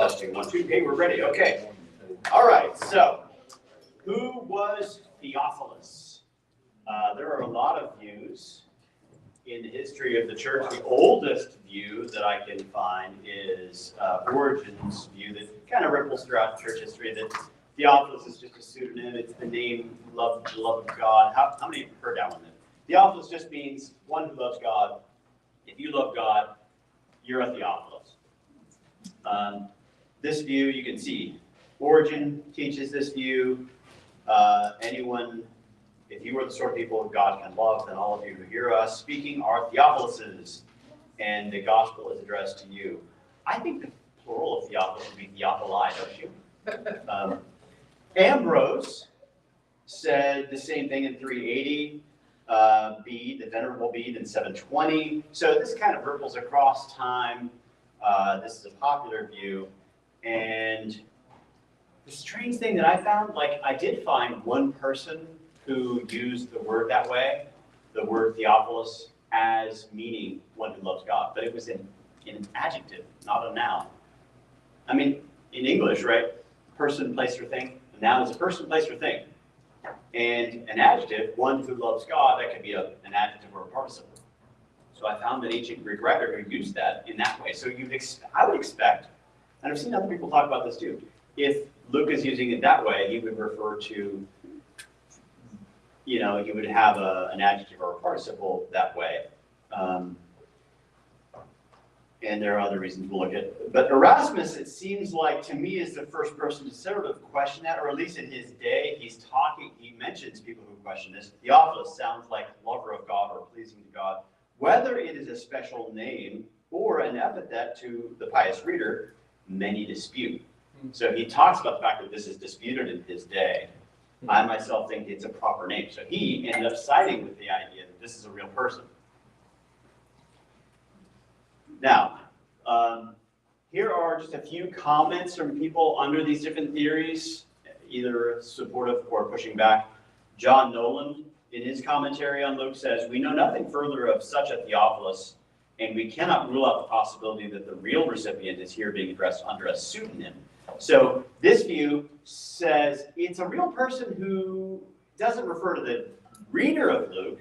Testing, 1, 2, hey, we're ready, okay. All right, so who was Theophilus? There are a lot of views in the history of the church. The oldest view that I can find is Origen's view that kind of ripples throughout church history, that Theophilus is just a pseudonym. It's the name, love of God. How many have heard that one then? Theophilus just means one who loves God. If you love God, you're a Theophilus. This view, you can see, Origen teaches this view. Anyone, if you are the sort of people who God can love, then all of you who hear us speaking are Theophiluses, and the gospel is addressed to you. I think the plural of Theophilus would be Theophili, don't you? Ambrose said the same thing in 380. Bede, the Venerable Bede, in 720. So this kind of ripples across time. This is a popular view. And the strange thing that I found, like I did find one person who used the word that way, the word Theophilus, as meaning one who loves God, but it was in an adjective, not a noun. I mean, in English, right? Person, place, or thing. A noun is a person, place, or thing. And an adjective, one who loves God, that could be an adjective or a participle. So I found an ancient Greek writer who used that in that way. So I would expect, and I've seen other people talk about this too, if Luke is using it that way, he would refer to, you know, he would have an adjective or a participle that way. And there are other reasons we'll look at. But Erasmus, it seems like, to me, is the first person to sort of question that, or at least in his day, he mentions people who question this. Theophilus sounds like lover of God or pleasing to God. Whether it is a special name or an epithet to the pious reader, many dispute. So he talks about the fact that this is disputed in his day. I myself think it's a proper name. So he ended up siding with the idea that this is a real person. Now, here are just a few comments from people under these different theories, either supportive or pushing back. John Nolan, in his commentary on Luke, says, "We know nothing further of such a Theophilus, and we cannot rule out the possibility that the real recipient is here being addressed under a pseudonym." So this view says it's a real person who doesn't refer to the reader of Luke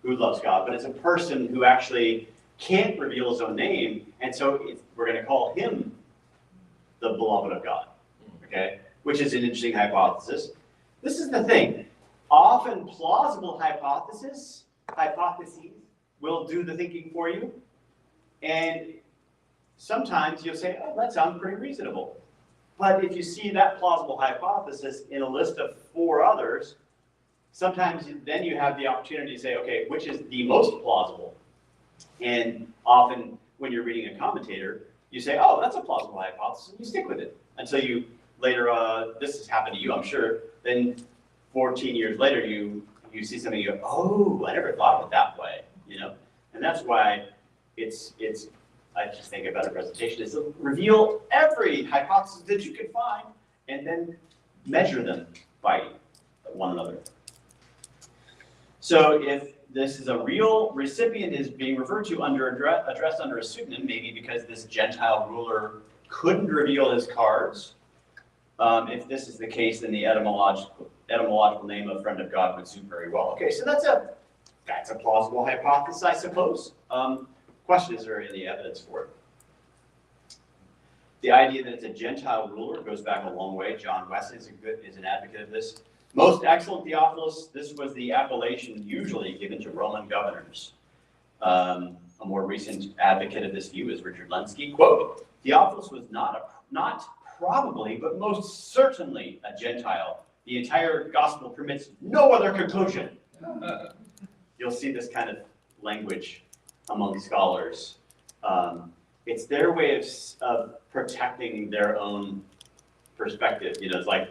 who loves God, but it's a person who actually can't reveal his own name, and so we're going to call him the beloved of God, okay? Which is an interesting hypothesis. This is the thing. Often plausible hypotheses will do the thinking for you, and sometimes you'll say, oh, that sounds pretty reasonable. But if you see that plausible hypothesis in a list of 4 others, sometimes then you have the opportunity to say, okay, which is the most plausible? And often when you're reading a commentator, you say, oh, that's a plausible hypothesis, and you stick with it until you later, this has happened to you, I'm sure, then 14 years later, you see something, you go, oh, I never thought of it that way, you know? And that's why I just think a better presentation is to reveal every hypothesis that you can find and then measure them by one another. So if this is a real recipient is being referred to addressed under a pseudonym, maybe because this Gentile ruler couldn't reveal his cards. If this is the case, then the etymological name of friend of God would suit very well. Okay, so that's a plausible hypothesis, I suppose. Question, is there any evidence for it? The idea that it's a Gentile ruler goes back a long way. John Wesley is an advocate of this. Most excellent Theophilus, this was the appellation usually given to Roman governors. A more recent advocate of this view is Richard Lenski. Quote, Theophilus was not probably, but most certainly a Gentile. The entire gospel permits no other conclusion. You'll see this kind of language among scholars. It's their way of protecting their own perspective. You know, it's like,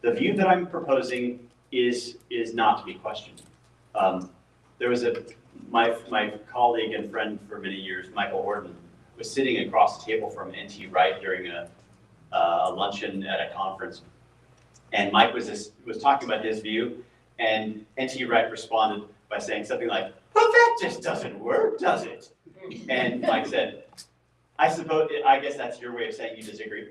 the view that I'm proposing is not to be questioned. There was my colleague and friend for many years, Michael Horton, was sitting across the table from N.T. Wright during a luncheon at a conference. And Mike was talking about his view, and N.T. Wright responded by saying something like, well, that just doesn't work, does it? And Mike said, I guess that's your way of saying you disagree.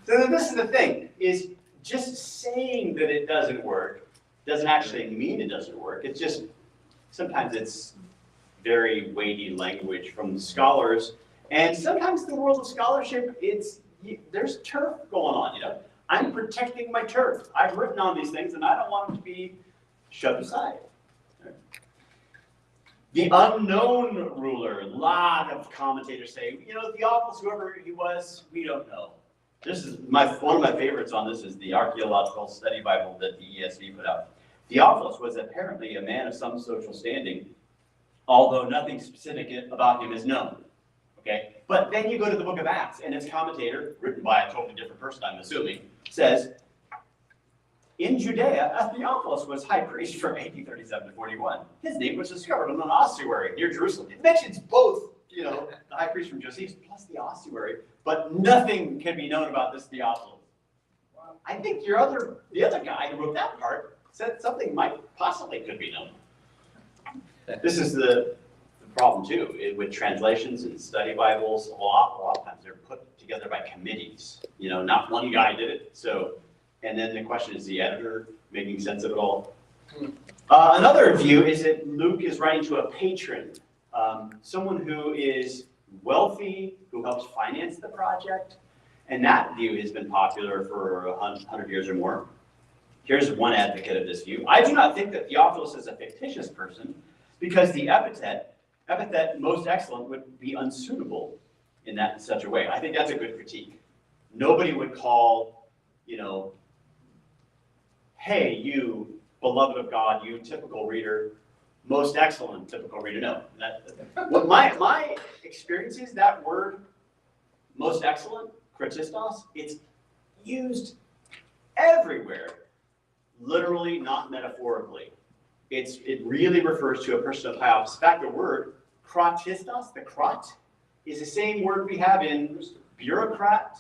So this is the thing, is just saying that it doesn't work doesn't actually mean it doesn't work. It's just, sometimes it's very weighty language from scholars. And sometimes the world of scholarship, there's turf going on, you know. I'm protecting my turf. I've written on these things and I don't want them to be shoved aside. The unknown ruler, a lot of commentators say, you know, Theophilus, whoever he was, we don't know. This is one of my favorites on this is the Archaeological Study Bible that the ESV put out. Theophilus was apparently a man of some social standing, although nothing specific about him is known. Okay, but then you go to the book of Acts, and its commentator, written by a totally different person, I'm assuming, says, in Judea, a Theophilus was high priest from AD 37 to 41. His name was discovered in an ossuary near Jerusalem. It mentions both, you know, the high priest from Josephus plus the ossuary, but nothing can be known about this Theophilus. I think the other guy who wrote that part said something might possibly could be known. This is the problem too, with translations and study Bibles. A lot of times they're put together by committees. You know, not one guy did it. So, and then the question is the editor making sense of it all. Another view is that Luke is writing to a patron, someone who is wealthy, who helps finance the project. And that view has been popular for 100 years or more. Here's one advocate of this view. I do not think that Theophilus is a fictitious person because the epithet most excellent would be unsuitable in such a way. I think that's a good critique. Nobody would call, you know, hey, you beloved of God, you typical reader, most excellent typical reader. No, what my experience is that word, most excellent, Christos, it's used everywhere, literally, not metaphorically. It really refers to a person of high office. In fact, the word kratistos, the krat, is the same word we have in bureaucrat,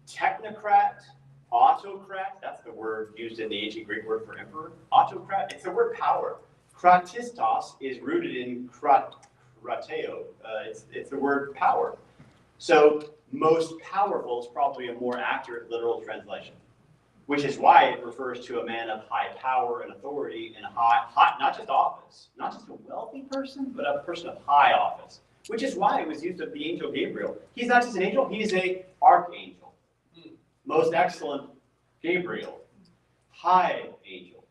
technocrat, autocrat. That's the word used in the ancient Greek word for emperor. Autocrat, it's the word power. Kratistos is rooted in krateo. It's the word power. So most powerful is probably a more accurate literal translation, which is why it refers to a man of high power and authority and high, not just office, not just a wealthy person, but a person of high office, which is why it was used of the angel Gabriel. He's not just an angel, he's an archangel. Most excellent Gabriel, high angel.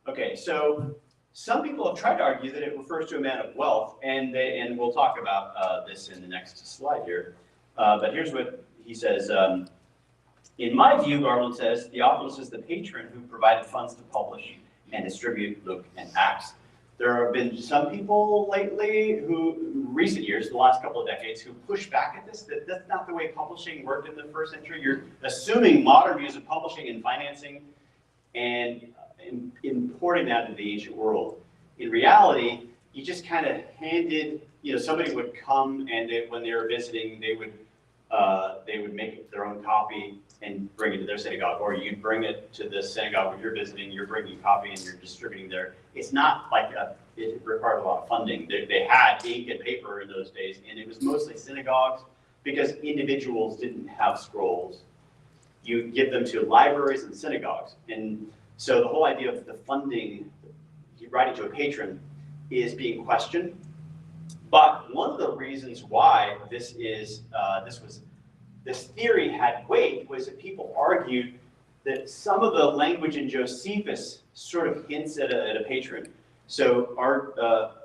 Okay, so some people have tried to argue that it refers to a man of wealth, and we'll talk about this in the next slide here. But here's what he says. In my view, Garland says, Theophilus is the patron who provided funds to publish and distribute Luke and Acts. There have been some people lately recent years, the last couple of decades, who push back at this, that that's not the way publishing worked in the first century. You're assuming modern views of publishing and financing and importing that into the ancient world. In reality, you just kind of handed, you know, somebody would come and when they were visiting, they would make their own copy and bring it to their synagogue, or you'd bring it to the synagogue when you're visiting, you're bringing a copy and you're distributing there. It's not like it required a lot of funding. They had ink and paper in those days, and it was mostly synagogues because individuals didn't have scrolls. You give them to libraries and synagogues. And so the whole idea of the funding, writing to a patron, is being questioned. But one of the reasons why this theory had weight was that people argued that some of the language in Josephus sort of hints at a patron. So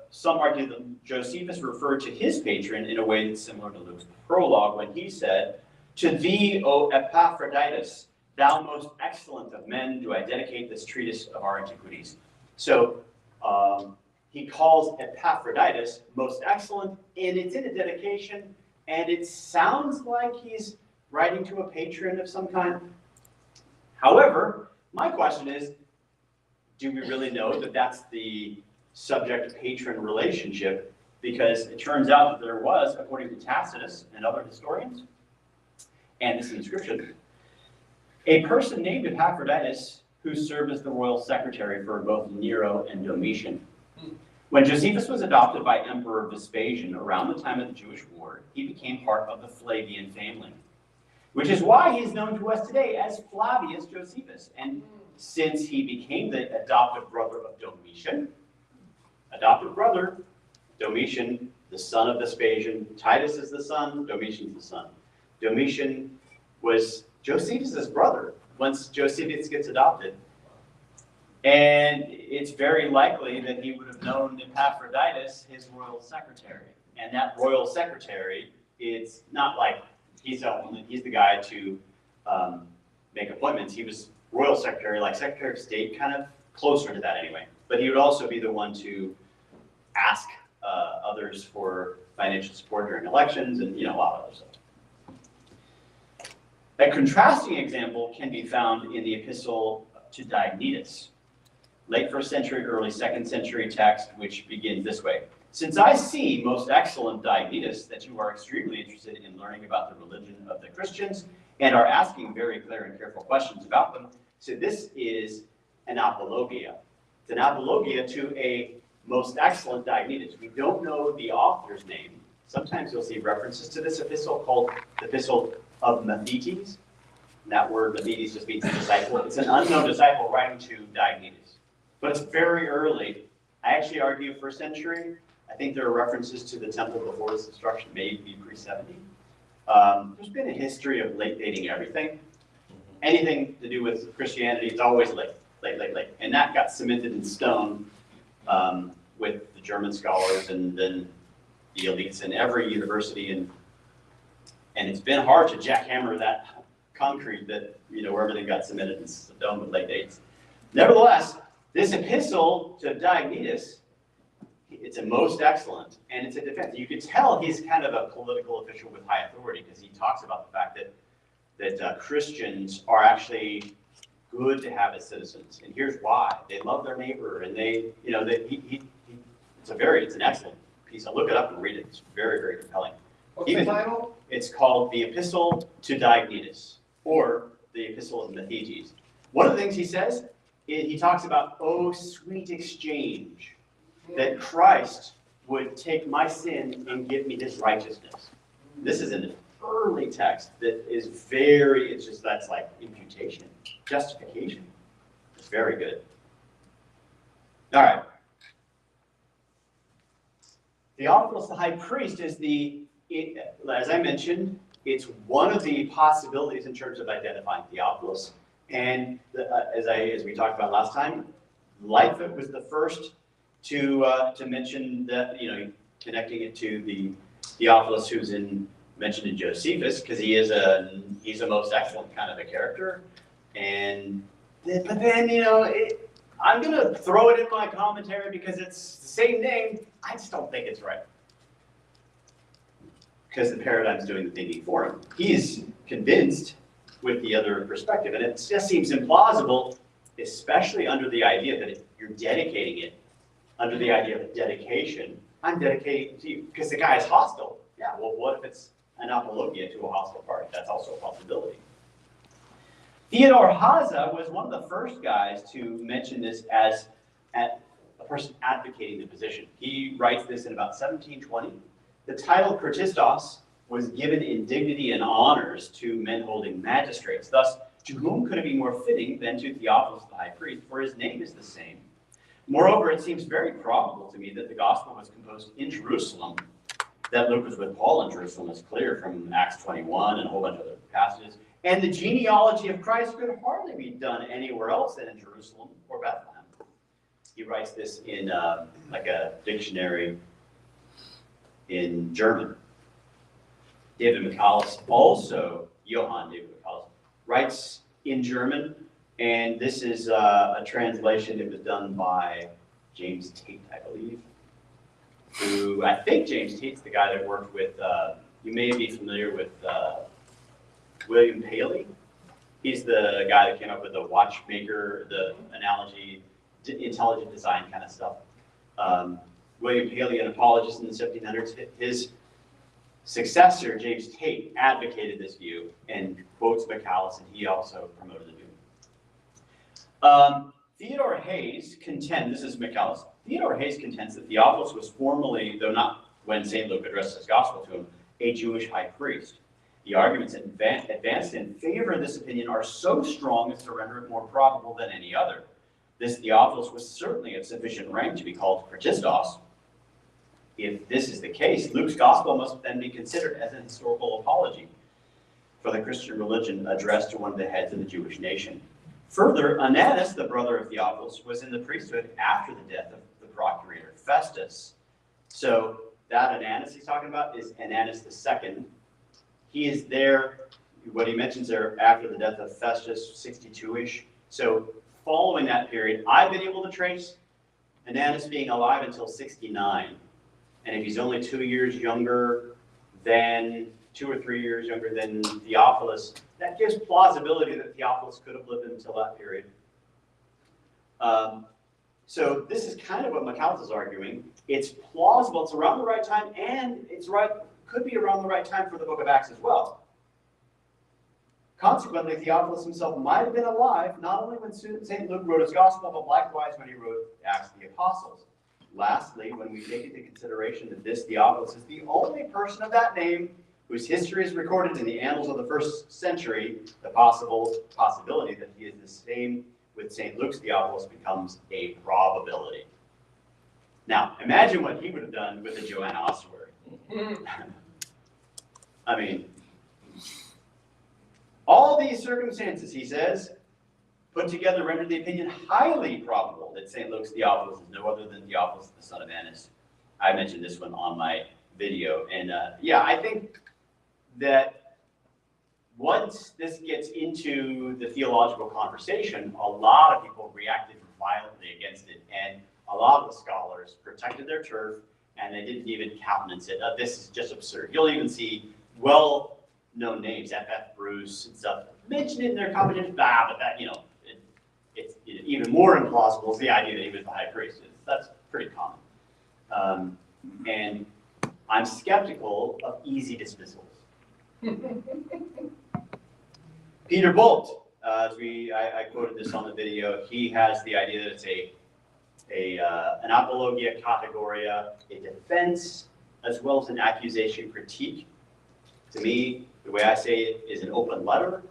some argue that Josephus referred to his patron in a way that's similar to Luke's prologue when he said, "To thee, O Epaphroditus, thou most excellent of men, do I dedicate this treatise of our antiquities." So he calls Epaphroditus most excellent, and it's in a dedication, and it sounds like he's writing to a patron of some kind. However, my question is, do we really know that that's the subject-patron relationship? Because it turns out that there was, according to Tacitus and other historians, and this inscription, a person named Epaphroditus who served as the royal secretary for both Nero and Domitian. When Josephus was adopted by Emperor Vespasian around the time of the Jewish War, he became part of the Flavian family, which is why he's known to us today as Flavius Josephus. And since he became the adopted brother of Domitian, the son of Vespasian, Titus is the son, Domitian's the son. Domitian was Josephus' brother once Josephus gets adopted. And it's very likely that he would have known Epaphroditus, his royal secretary. And that royal secretary, it's not like he's the guy to make appointments. He was royal secretary, like Secretary of State, kind of closer to that anyway. But he would also be the one to ask others for financial support during elections and a lot of other stuff. A contrasting example can be found in the epistle to Diognetus, late 1st century, early 2nd century text, which begins this way. "Since I see, most excellent Diognetus, that you are extremely interested in learning about the religion of the Christians and are asking very clear and careful questions about them." So this is an apologia. It's an apologia to a most excellent Diognetus. We don't know the author's name. Sometimes you'll see references to this epistle called the Epistle of Methetes. And that word Methetes just means disciple. It's an unknown disciple writing to Diognetus. But it's very early. I actually argue 1st century. I think there are references to the temple before its destruction, maybe pre-70. There's been a history of late dating everything. Anything to do with Christianity, it's always late. And that got cemented in stone with the German scholars and then the elites in every university. And it's been hard to jackhammer that concrete that, where everything got cemented in stone with late dates. Nevertheless, this epistle to Diognetus, it's a most excellent, and it's a defense. You could tell he's kind of a political official with high authority because he talks about the fact that Christians are actually good to have as citizens, and here's why: they love their neighbor, and it's an excellent piece. I'll look it up and read it. It's very, very compelling. What's the title? It's called the Epistle to Diognetus, or the Epistle of Methetes. One of the things he says, he talks about, "Oh, sweet exchange, that Christ would take my sin and give me his righteousness." This is an early text that is that's like imputation, justification. It's very good. All right. Theophilus the high priest is as I mentioned, it's one of the possibilities in terms of identifying Theophilus. And as we talked about last time, Lightfoot was the first to mention that, connecting it to the Theophilus who's mentioned in Josephus, because he's a most excellent kind of a character. But then, I'm going to throw it in my commentary because it's the same name. I just don't think it's right. Because the paradigm's doing the thinking for him. He's convinced with the other perspective. And it just seems implausible, especially under the idea that you're dedicating it, under the idea of dedication. I'm dedicating it to you. Because the guy is hostile. Yeah, well, what if it's an apologia to a hostile party? That's also a possibility. Theodore Haza was one of the first guys to mention this as a person advocating the position. He writes this in about 1720. The title Chrestistos was given in dignity and honors to men holding magistrates. Thus, to whom could it be more fitting than to Theophilus the high priest, for his name is the same. Moreover, it seems very probable to me that the gospel was composed in Jerusalem, that Luke was with Paul in Jerusalem is clear from Acts 21 and a whole bunch of other passages. And the genealogy of Christ could hardly be done anywhere else than in Jerusalem or Bethlehem. He writes this in like a dictionary in German. David McCallus also, Johann David McCallus, writes in German, and this is a translation that was done by James Tate, I believe, who, I think James Tate's the guy that worked with, you may be familiar with William Paley. He's the guy that came up with the watchmaker, the analogy, intelligent design kind of stuff. William Paley, an apologist in the 1700s, his successor, James Tate, advocated this view and quotes McCallus, and he also promoted the view. Theodore Hayes contends, this is McCallus, Theodore Hayes contends that Theophilus was formerly, though not when St. Luke addressed his gospel to him, a Jewish high priest. The arguments advanced in favor of this opinion are so strong as to render it more probable than any other. This Theophilus was certainly of sufficient rank to be called Christos. If this is the case, Luke's gospel must then be considered as an historical apology for the Christian religion addressed to one of the heads of the Jewish nation. Further, Ananus, the brother of Theophilus, was in the priesthood after the death of the procurator Festus. So that Ananus he's talking about is Ananus II. He is there, what he mentions there, after the death of Festus, 62-ish. So following that period, I've been able to trace Ananus being alive until 69. And if he's only 2 years younger than, 2 or 3 years younger than Theophilus, that gives plausibility that Theophilus could have lived until that period. So this is kind of what McCallus is arguing. It's plausible, it's around the right time, and it's right, could be around the right time for the book of Acts as well. Consequently, Theophilus himself might have been alive, not only when St. Luke wrote his gospel, but likewise when he wrote Acts of the Apostles. Lastly, when we take into consideration that this Theophilus is the only person of that name whose history is recorded in the annals of the first century, the possibility that he is the same with St. Luke's Theophilus becomes a probability. Now, imagine what he would have done with the Joanna ossuary. I mean, all these circumstances, he says, put together render the opinion highly probable that St. Luke's Theophilus is no other than Theophilus, the son of Annas. I mentioned this one on my video. And yeah, I think that once this gets into the theological conversation, a lot of people reacted violently against it. And a lot of the scholars protected their turf, and they didn't even countenance it. This is just absurd. You'll even see well-known names, F.F. Bruce and stuff, mentioned it in their commentaries, but that, you know, it's even more implausible is the idea that he was the high priest. That's pretty common. And I'm skeptical of easy dismissals. Peter Bolt, I quoted this on the video, he has the idea that it's an apologia categoria, a defense, as well as an accusation critique. To me, the way I say it is an open letter.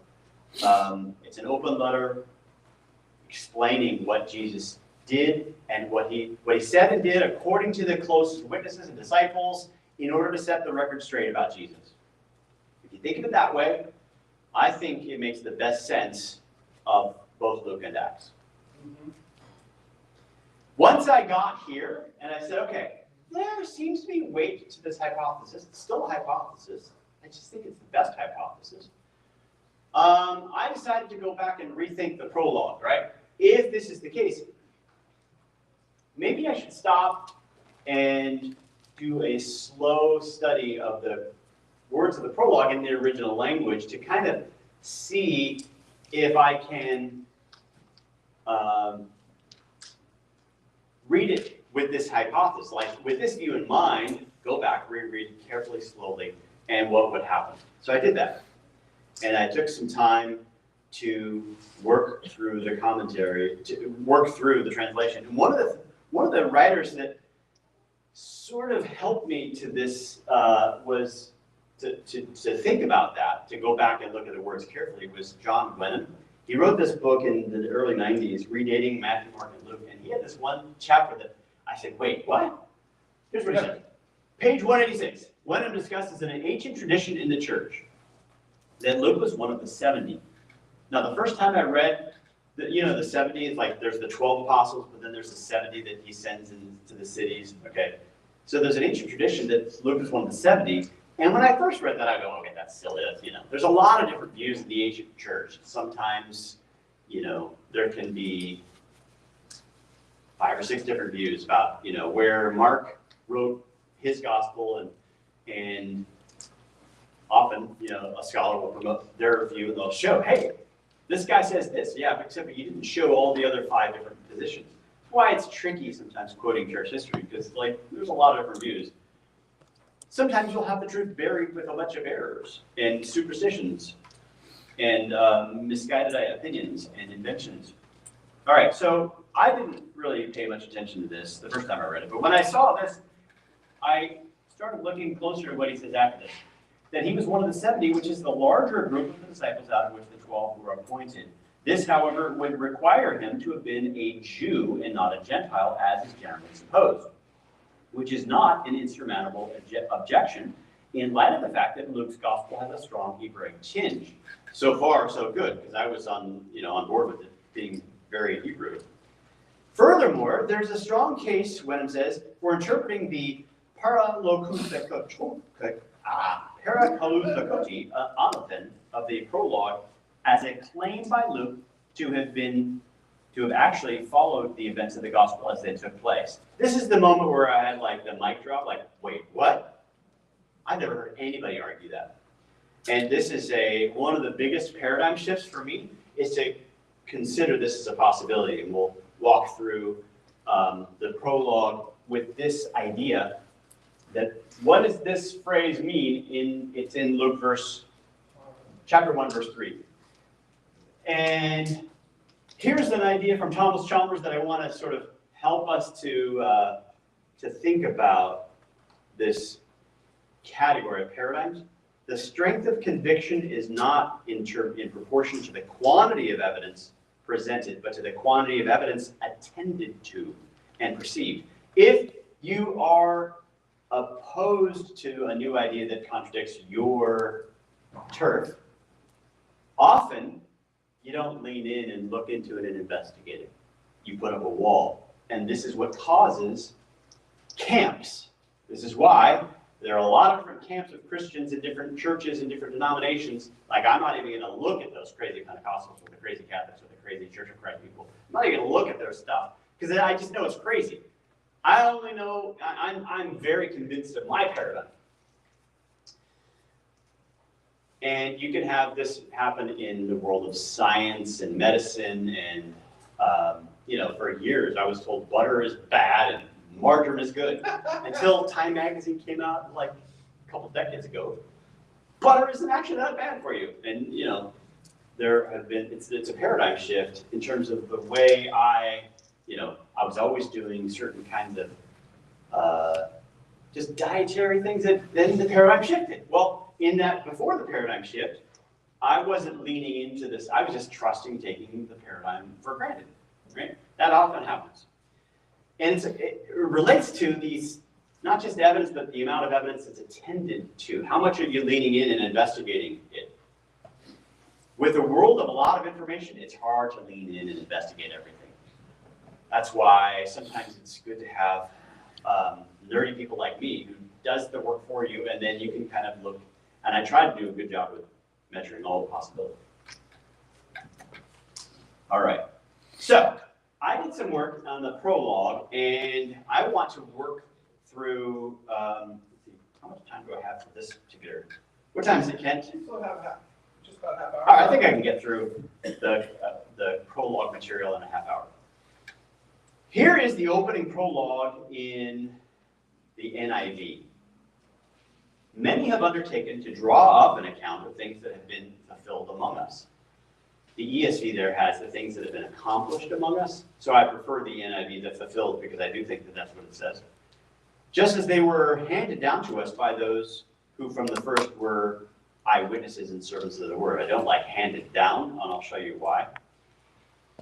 It's an open letter explaining what Jesus did and what he said and did according to the closest witnesses and disciples in order to set the record straight about Jesus. If you think of it that way, I think it makes the best sense of both Luke and Acts. Once I got here and I said, okay, there seems to be weight to this hypothesis. It's still a hypothesis. I just think it's the best hypothesis. I decided to go back and rethink the prologue, right? If this is the case, maybe I should stop and do a slow study of the words of the prologue in the original language to kind of see if I can read it with this hypothesis. Like with this view in mind, go back, reread it carefully, slowly, and what would happen. So I did that. And I took some time to work through the commentary, to work through the translation. And one of the writers that sort of helped me to this was to think about that, to go back and look at the words carefully, was John Glennon. He wrote this book in the early 90s, redating Matthew, Mark, and Luke, and he had this one chapter that I said, wait, what? Here's what he said. Page 186. Wenham discusses an ancient tradition in the church that Luke was one of the 70. Now, the first time I read, the 70 is like there's the 12 apostles, but then there's the 70 that he sends into the cities. Okay, so there's an ancient tradition that Luke is one of the 70. And when I first read that, I go, okay, that's silly. There's a lot of different views of the ancient church. Sometimes, there can be 5 or 6 different views about, where Mark wrote his gospel, and often, a scholar will promote their view and they'll show, hey, this guy says this, yeah, except he didn't show all the other 5 different positions. That's why it's tricky sometimes quoting church history, because there's a lot of different views. Sometimes you'll have the truth buried with a bunch of errors and superstitions and misguided opinions and inventions. All right, so I didn't really pay much attention to this the first time I read it, but when I saw this, I started looking closer to what he says after this. That he was one of the 70, which is the larger group of the disciples out of which the 12 were appointed. This, however, would require him to have been a Jew and not a Gentile, as is generally supposed, which is not an insurmountable objection in light of the fact that Luke's gospel has a strong Hebraic tinge. So far, so good, because I was on board with it being very Hebrew. Furthermore, there's a strong case, Wenham says, for interpreting the parakaleuthakoti anothen of the prologue as a claim by Luke to have actually followed the events of the gospel as they took place. This is the moment where I had the mic drop, wait, what? I've never heard anybody argue that. And this is one of the biggest paradigm shifts for me, is to consider this as a possibility. And we'll walk through the prologue with this idea that what does this phrase mean it's in Luke chapter 1, verse 3. And here's an idea from Thomas Chalmers that I want to sort of help us to think about this category of paradigms. The strength of conviction is not in proportion to the quantity of evidence presented, but to the quantity of evidence attended to and perceived. If you are opposed to a new idea that contradicts your turf, often you don't lean in and look into it and investigate it. You put up a wall. And this is what causes camps. This is why there are a lot of different camps of Christians in different churches and different denominations. I'm not even going to look at those crazy Pentecostals or the crazy Catholics or the crazy Church of Christ people. I'm not even going to look at their stuff because I just know it's crazy. I only know, I'm very convinced of my paradigm. And you can have this happen in the world of science and medicine. And, for years I was told butter is bad and margarine is good. Until Time magazine came out a couple decades ago. Butter isn't actually that bad for you. And, there have been, it's a paradigm shift in terms of the way I was always doing certain kinds of just dietary things that then the paradigm shifted. Well, in that before the paradigm shift, I wasn't leaning into this. I was just trusting, taking the paradigm for granted, right? That often happens. And it relates to these, not just evidence, but the amount of evidence that's attended to. How much are you leaning in and investigating it? With a world of a lot of information, it's hard to lean in and investigate everything. That's why sometimes it's good to have nerdy people like me who does the work for you, and then you can kind of look. And I try to do a good job with measuring all the possibilities. All right. So I did some work on the prologue, and I want to work through. Let's see, how much time do I have for this particular? What time is it, Kent? Still have just about half hour. All right, I think I can get through the prologue material in a half hour. Here is the opening prologue in the NIV. Many have undertaken to draw up an account of things that have been fulfilled among us. The ESV there has the things that have been accomplished among us, so I prefer the NIV, the fulfilled, because I do think that that's what it says. Just as they were handed down to us by those who from the first were eyewitnesses and servants of the word. I don't like handed down, and I'll show you why.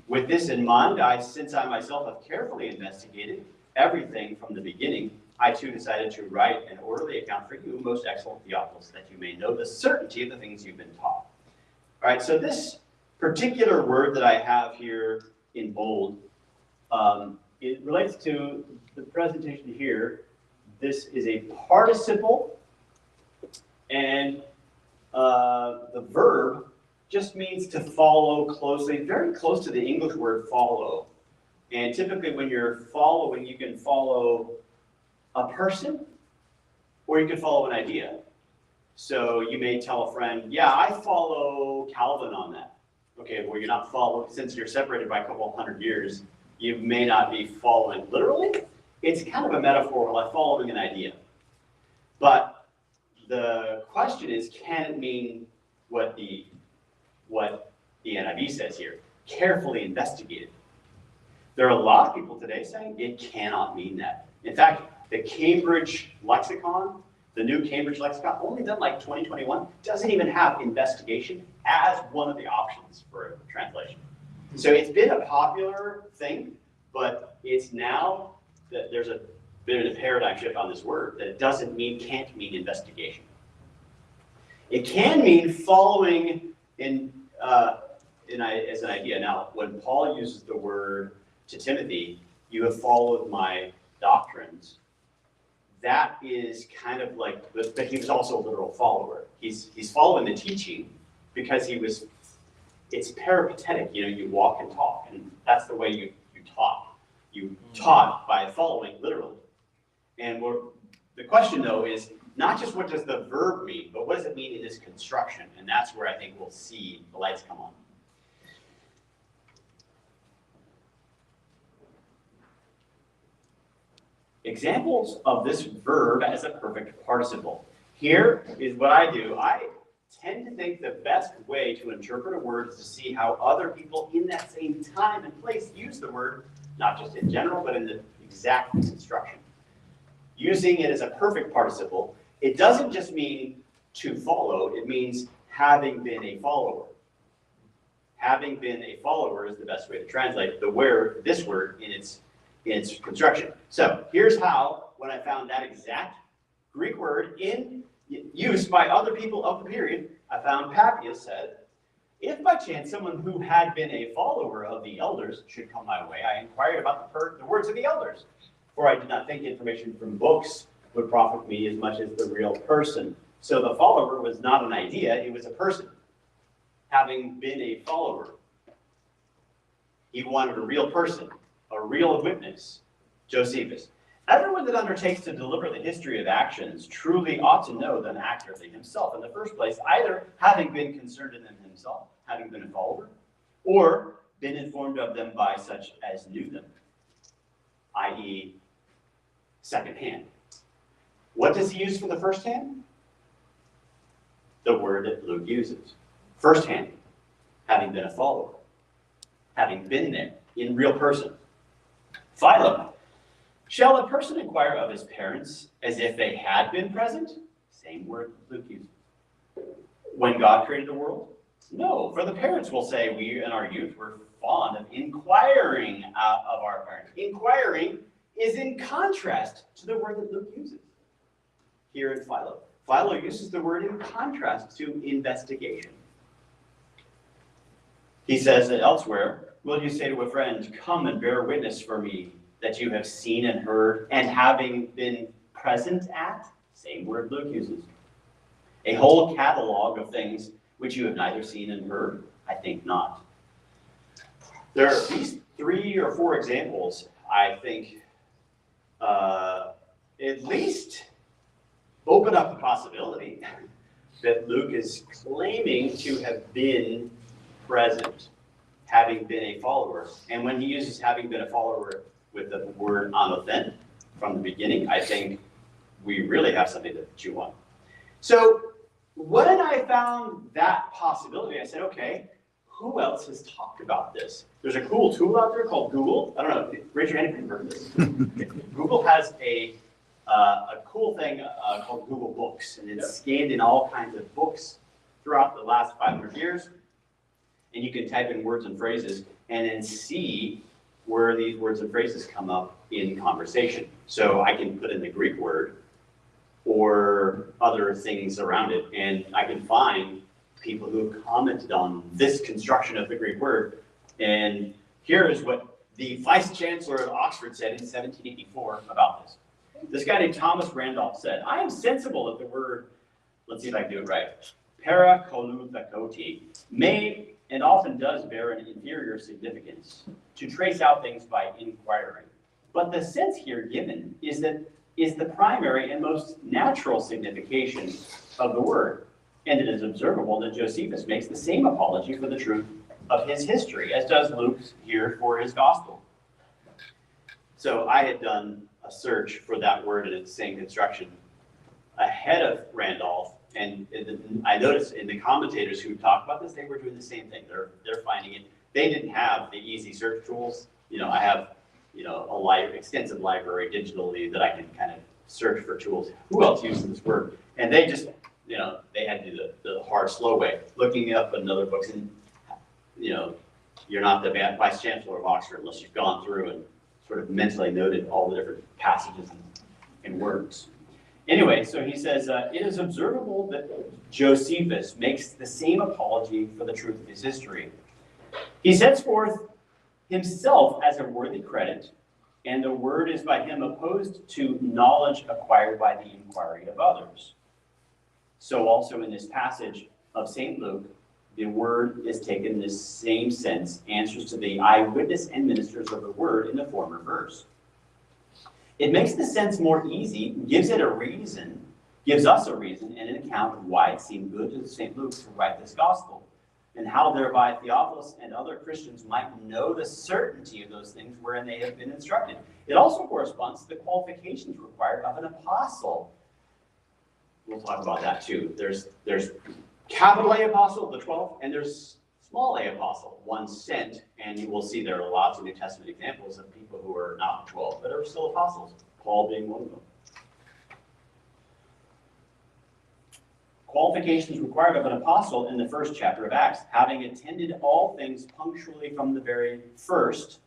With this in mind, since I myself have carefully investigated everything from the beginning, I too decided to write an orderly account for you, most excellent Theophilus, that you may know the certainty of the things you've been taught. All right, so this particular word that I have here in bold, it relates to the presentation here. This is a participle, and the verb just means to follow closely, very close to the English word follow. And typically when you're following, you can follow a person or you can follow an idea. So you may tell a friend, yeah, I follow Calvin on that. Okay, well, you're not following, since you're separated by a couple hundred years, you may not be following literally. It's kind of a metaphor, like following an idea. But the question is, can it mean what the NIV says here? Carefully investigated. There are a lot of people today saying it cannot mean that. In fact, the Cambridge Lexicon, the new Cambridge Lexicon, only done like 2021, doesn't even have investigation as one of the options for a translation. So it's been a popular thing, but it's now that there's a bit of a paradigm shift on this word, that it can't mean investigation. It can mean following as an idea. Now, when Paul uses the word to Timothy, you have followed my doctrines, that is kind of like, but he was also a literal follower. He's following the teaching because it's peripatetic, you walk and talk, and that's the way you taught. You taught by following literally. And the question though is not just what does the verb mean, but what does it mean in this construction? And that's where I think we'll see the lights come on. Examples of this verb as a perfect participle. Here is what I do. I tend to think the best way to interpret a word is to see how other people in that same time and place use the word, not just in general, but in the exact construction. Using it as a perfect participle, it doesn't just mean to follow, it means having been a follower. Having been a follower is the best way to translate this word in its construction. So here's how, when I found that exact Greek word in use by other people of the period, I found Papias said, if by chance someone who had been a follower of the elders should come my way, I inquired about the words of the elders, for I did not think information from books would profit me as much as the real person. So the follower was not an idea, it was a person. Having been a follower, he wanted a real person, a real witness, Josephus. Everyone that undertakes to deliver the history of actions truly ought to know them accurately himself in the first place, either having been concerned in them himself, having been a follower, or been informed of them by such as knew them, i.e. secondhand. What does he use for the first hand? The word that Luke uses. First hand, having been a follower, having been there in real person. Philo. Shall a person inquire of his parents as if they had been present? Same word Luke uses. When God created the world? No, for the parents will say, we in our youth were fond of inquiring of our parents. Inquiring is in contrast to the word that Luke uses here in Philo. Philo uses the word in contrast to investigation. He says that elsewhere, will you say to a friend, come and bear witness for me that you have seen and heard, and having been present at? Same word Luke uses. A whole catalog of things which you have neither seen and heard? I think not. There are at least 3 or 4 examples, I think, at least open up the possibility that Luke is claiming to have been present, having been a follower. And when he uses having been a follower with the word anothen from the beginning, I think we really have something to chew on. So when I found that possibility, I said, okay, who else has talked about this? There's a cool tool out there called Google. I don't know, raise your hand if you've heard of this. Google has a cool thing called Google Books, and it's scanned in all kinds of books throughout the last 500 years. And you can type in words and phrases and then see where these words and phrases come up in conversation. So I can put in the Greek word or other things around it, and I can find people who have commented on this construction of the Greek word. And here is what the Vice Chancellor of Oxford said in 1784 about this. This guy named Thomas Randolph said, "I am sensible that the word," let's see if I can do it right, "parakoluthakoti," may and often does bear an inferior significance, to trace out things by inquiring. But the sense here given is the primary and most natural signification of the word. And it is observable that Josephus makes the same apology for the truth of his history as does Luke here for his gospel. So I had done a search for that word in its same construction ahead of Randolph, and I noticed in the commentators who talked about this, they were doing the same thing. They're finding it. They didn't have the easy search tools. I have extensive library digitally that I can kind of search for tools. Who else uses this word? And they just, they had to do the hard, slow way, looking up in other books. And, you're not the Vice Chancellor of Oxford unless you've gone through and sort of mentally noted all the different passages and words. Anyway, so he says, it is observable that Josephus makes the same apology for the truth of his history. He sets forth himself as a worthy credit, and the word is by him opposed to knowledge acquired by the inquiry of others. So also in this passage of St. Luke, the word is taken in the same sense, answers to the eyewitness and ministers of the word in the former verse. It makes the sense more easy, gives us a reason and an account of why it seemed good to St. Luke to write this gospel, and how thereby Theophilus and other Christians might know the certainty of those things wherein they have been instructed. It also corresponds to the qualifications required of an apostle. We'll talk about that too. There's capital A apostle, the 12th, and there's small a apostle, one sent, and you will see there are lots of New Testament examples of people who are not 12, but are still apostles, Paul being one of them. Qualifications required of an apostle in the first chapter of Acts, having attended all things punctually from the very first,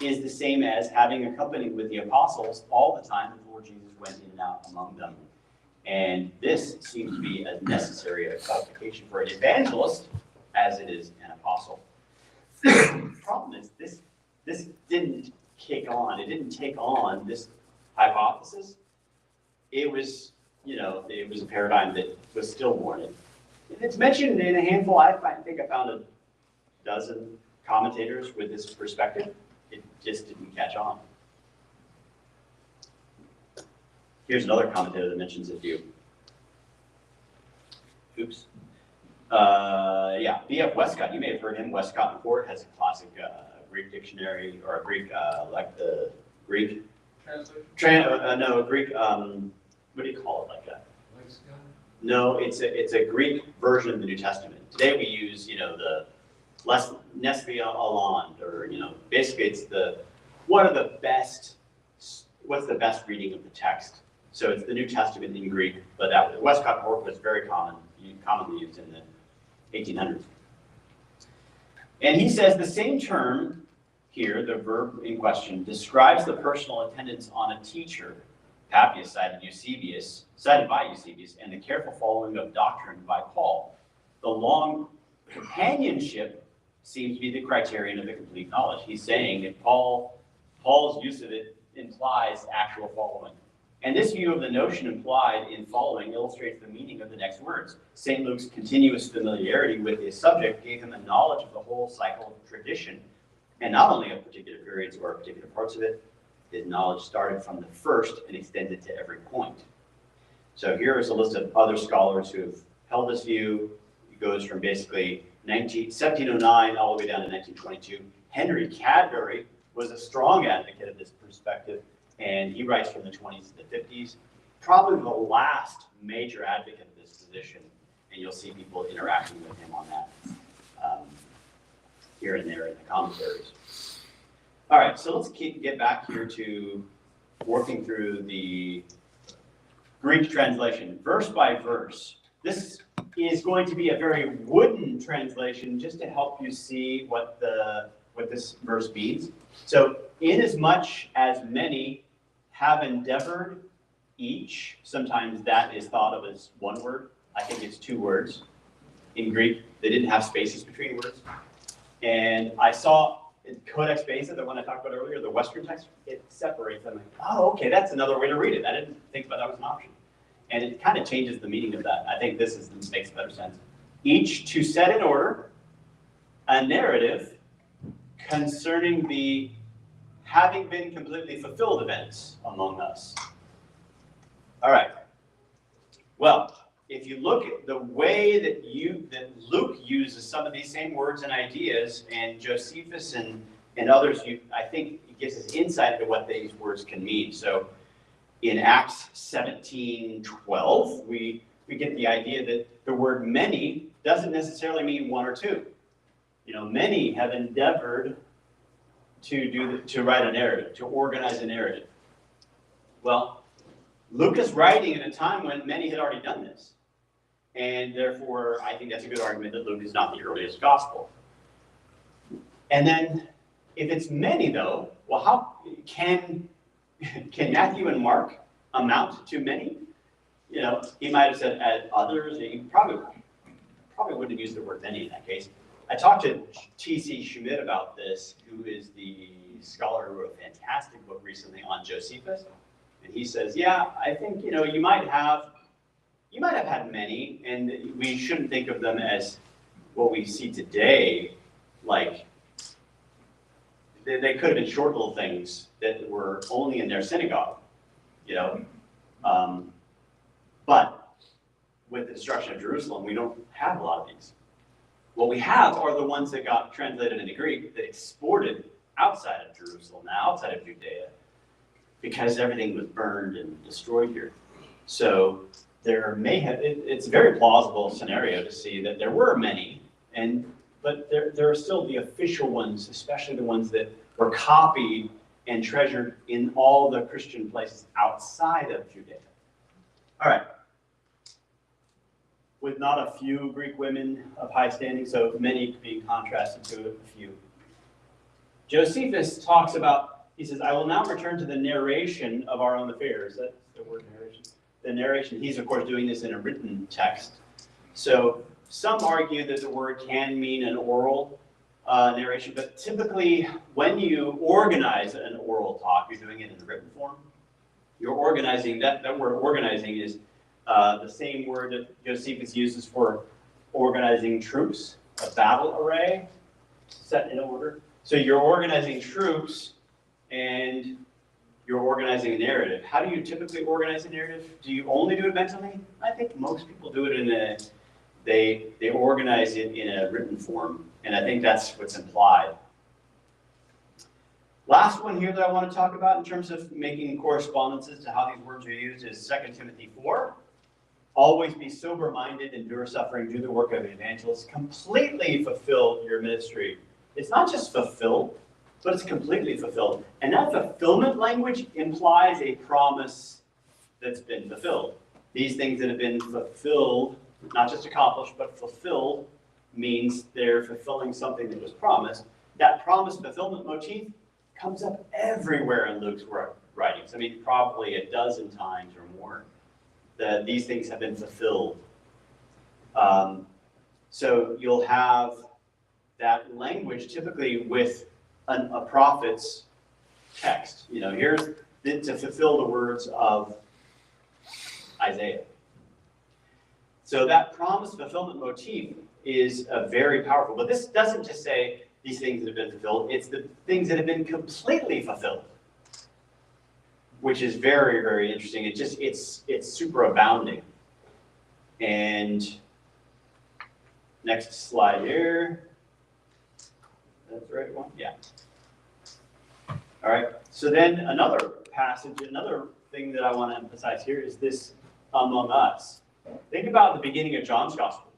is the same as having accompanied with the apostles all the time before Jesus went in and out among them. And this seems to be as necessary a qualification for an evangelist as it is an apostle. The problem is this didn't kick on. It didn't take on this hypothesis. It was, it was a paradigm that was stillborn. And it's mentioned in a handful. I think I found a dozen commentators with this perspective. It just didn't catch on. Here's another commentator that mentions it to you. Oops. B.F. Westcott, you may have heard him. Westcott and Ford has a classic Greek dictionary, or a Greek, like the Greek. Translation? Greek, what do you call it, like that? No, it's a Greek version of the New Testament. Today we use, the Nesbia Aland, or, basically it's what's the best reading of the text. So it's the New Testament in Greek, but that Westcott Hort was very commonly used in the 1800s. And he says the same term here, the verb in question, describes the personal attendance on a teacher. Papias cited by Eusebius, and the careful following of doctrine by Paul. The long companionship seems to be the criterion of the complete knowledge. He's saying that Paul's use of it implies actual following. And this view of the notion implied in following illustrates the meaning of the next words. St. Luke's continuous familiarity with his subject gave him a knowledge of the whole cycle of tradition, and not only of particular periods or particular parts of it. His knowledge started from the first and extended to every point. So here is a list of other scholars who have held this view. It goes from basically 1709 all the way down to 1922. Henry Cadbury was a strong advocate of this perspective, and he writes from the 20s to the 50s. Probably the last major advocate of this position, and you'll see people interacting with him on that here and there in the commentaries. All right, so let's get back here to working through the Greek translation, verse by verse. This is going to be a very wooden translation just to help you see what this verse means. So, inasmuch as many have endeavored each, sometimes that is thought of as one word. I think it's two words. In Greek, they didn't have spaces between words. And I saw in Codex Beza, the one I talked about earlier, the Western text, it separates them. Oh, okay, that's another way to read it. I didn't think about that was an option. And it kind of changes the meaning of that. I think this makes better sense. Each to set in order a narrative concerning the having been completely fulfilled events among us. All right. Well, if you look at the way that Luke uses some of these same words and ideas, and Josephus and others, I think it gives us insight into what these words can mean. So in Acts 17:12, we get the idea that the word many doesn't necessarily mean one or two. Many have endeavored to write a narrative, to organize a narrative. Well, Luke is writing at a time when many had already done this. And therefore, I think that's a good argument that Luke is not the earliest gospel. And then, if it's many though, well, how can Matthew and Mark amount to many? He might have said as others. He probably wouldn't have used the word many in that case. I talked to T.C. Schmidt about this, who is the scholar who wrote a fantastic book recently on Josephus. And he says, yeah, I think, you might have had many, and we shouldn't think of them as what we see today, like they could have been short little things that were only in their synagogue, But with the destruction of Jerusalem, we don't have a lot of these. What we have are the ones that got translated into Greek that exported outside of Jerusalem, outside of Judea, because everything was burned and destroyed here. So it's a very plausible scenario to see that there were many, but there are still the official ones, especially the ones that were copied and treasured in all the Christian places outside of Judea. All right. With not a few Greek women of high standing, so many being contrasted to a few. Josephus talks about, he says, I will now return to the narration of our own affairs. That's the word narration. The narration, he's of course doing this in a written text. So some argue that the word can mean an oral narration, but typically when you organize an oral talk, you're doing it in written form. You're organizing, that word organizing is the same word that Josephus uses for organizing troops, a battle array set in order. So you're organizing troops and you're organizing a narrative. How do you typically organize a narrative? Do you only do it mentally? I think most people do it they organize it in a written form, and I think that's what's implied. Last one here that I want to talk about in terms of making correspondences to how these words are used is 2 Timothy 4. Always be sober-minded, endure suffering, do the work of an evangelist, completely fulfill your ministry. It's not just fulfilled, but it's completely fulfilled. And that fulfillment language implies a promise that's been fulfilled. These things that have been fulfilled, not just accomplished, but fulfilled, means they're fulfilling something that was promised. That promise fulfillment motif comes up everywhere in Luke's writings. I mean, probably a dozen times or more. That these things have been fulfilled. So you'll have that language typically with a prophet's text. Here's to fulfill the words of Isaiah. So that promise fulfillment motif is very powerful. But this doesn't just say these things that have been fulfilled. It's the things that have been completely fulfilled, which is very, very interesting. It's super abounding. And next slide here. That's the right one? Yeah. All right. So then another passage, another thing that I want to emphasize here is this among us. Think about the beginning of John's Gospel.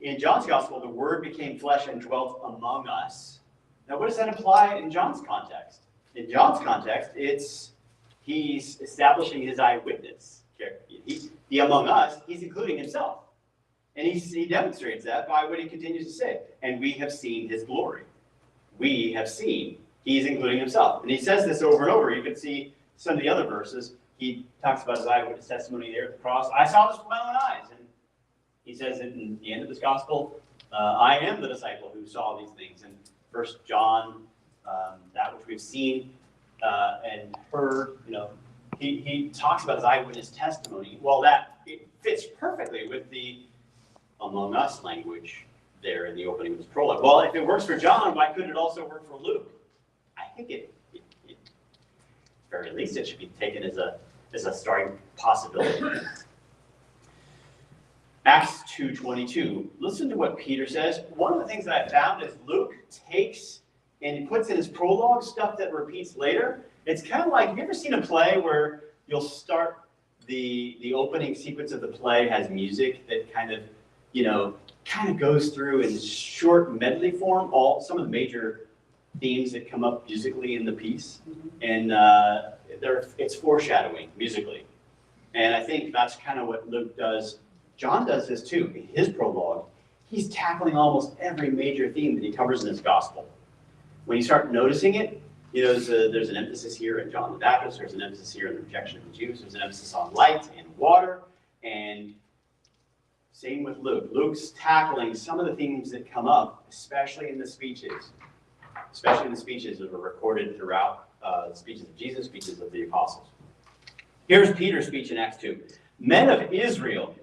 In John's Gospel, the Word became flesh and dwelt among us. Now, what does that imply in John's context? In John's context, he's establishing his eyewitness character. The among us, he's including himself. And he demonstrates that by what he continues to say. And we have seen his glory. We have seen. He's including himself. And he says this over and over. You can see some of the other verses. He talks about his eyewitness testimony there at the cross. I saw this with my own eyes. And he says in the end of this gospel, I am the disciple who saw these things. And 1 John, that which we've seen and heard, he talks about his eyewitness testimony. Well, it fits perfectly with the among us language there in the opening of his prologue. Well, if it works for John, why couldn't it also work for Luke? I think at very least it should be taken as a starting possibility. Acts 2:22. Listen to what Peter says. One of the things that I found is Luke takes and he puts in his prologue stuff that repeats later. It's kind of like, have you ever seen a play where you'll start the opening sequence of the play has music that kind of goes through in short medley form, some of the major themes that come up musically in the piece. And it's foreshadowing musically. And I think that's kind of what Luke does. John does this too. In his prologue, he's tackling almost every major theme that he covers in his gospel. When you start noticing it, there's an emphasis here in John the Baptist, there's an emphasis here in the rejection of the Jews, there's an emphasis on light and water, and same with Luke. Luke's tackling some of the themes that come up, especially in the speeches that were recorded throughout the speeches of Jesus, speeches of the apostles. Here's Peter's speech in Acts 2. Men of Israel,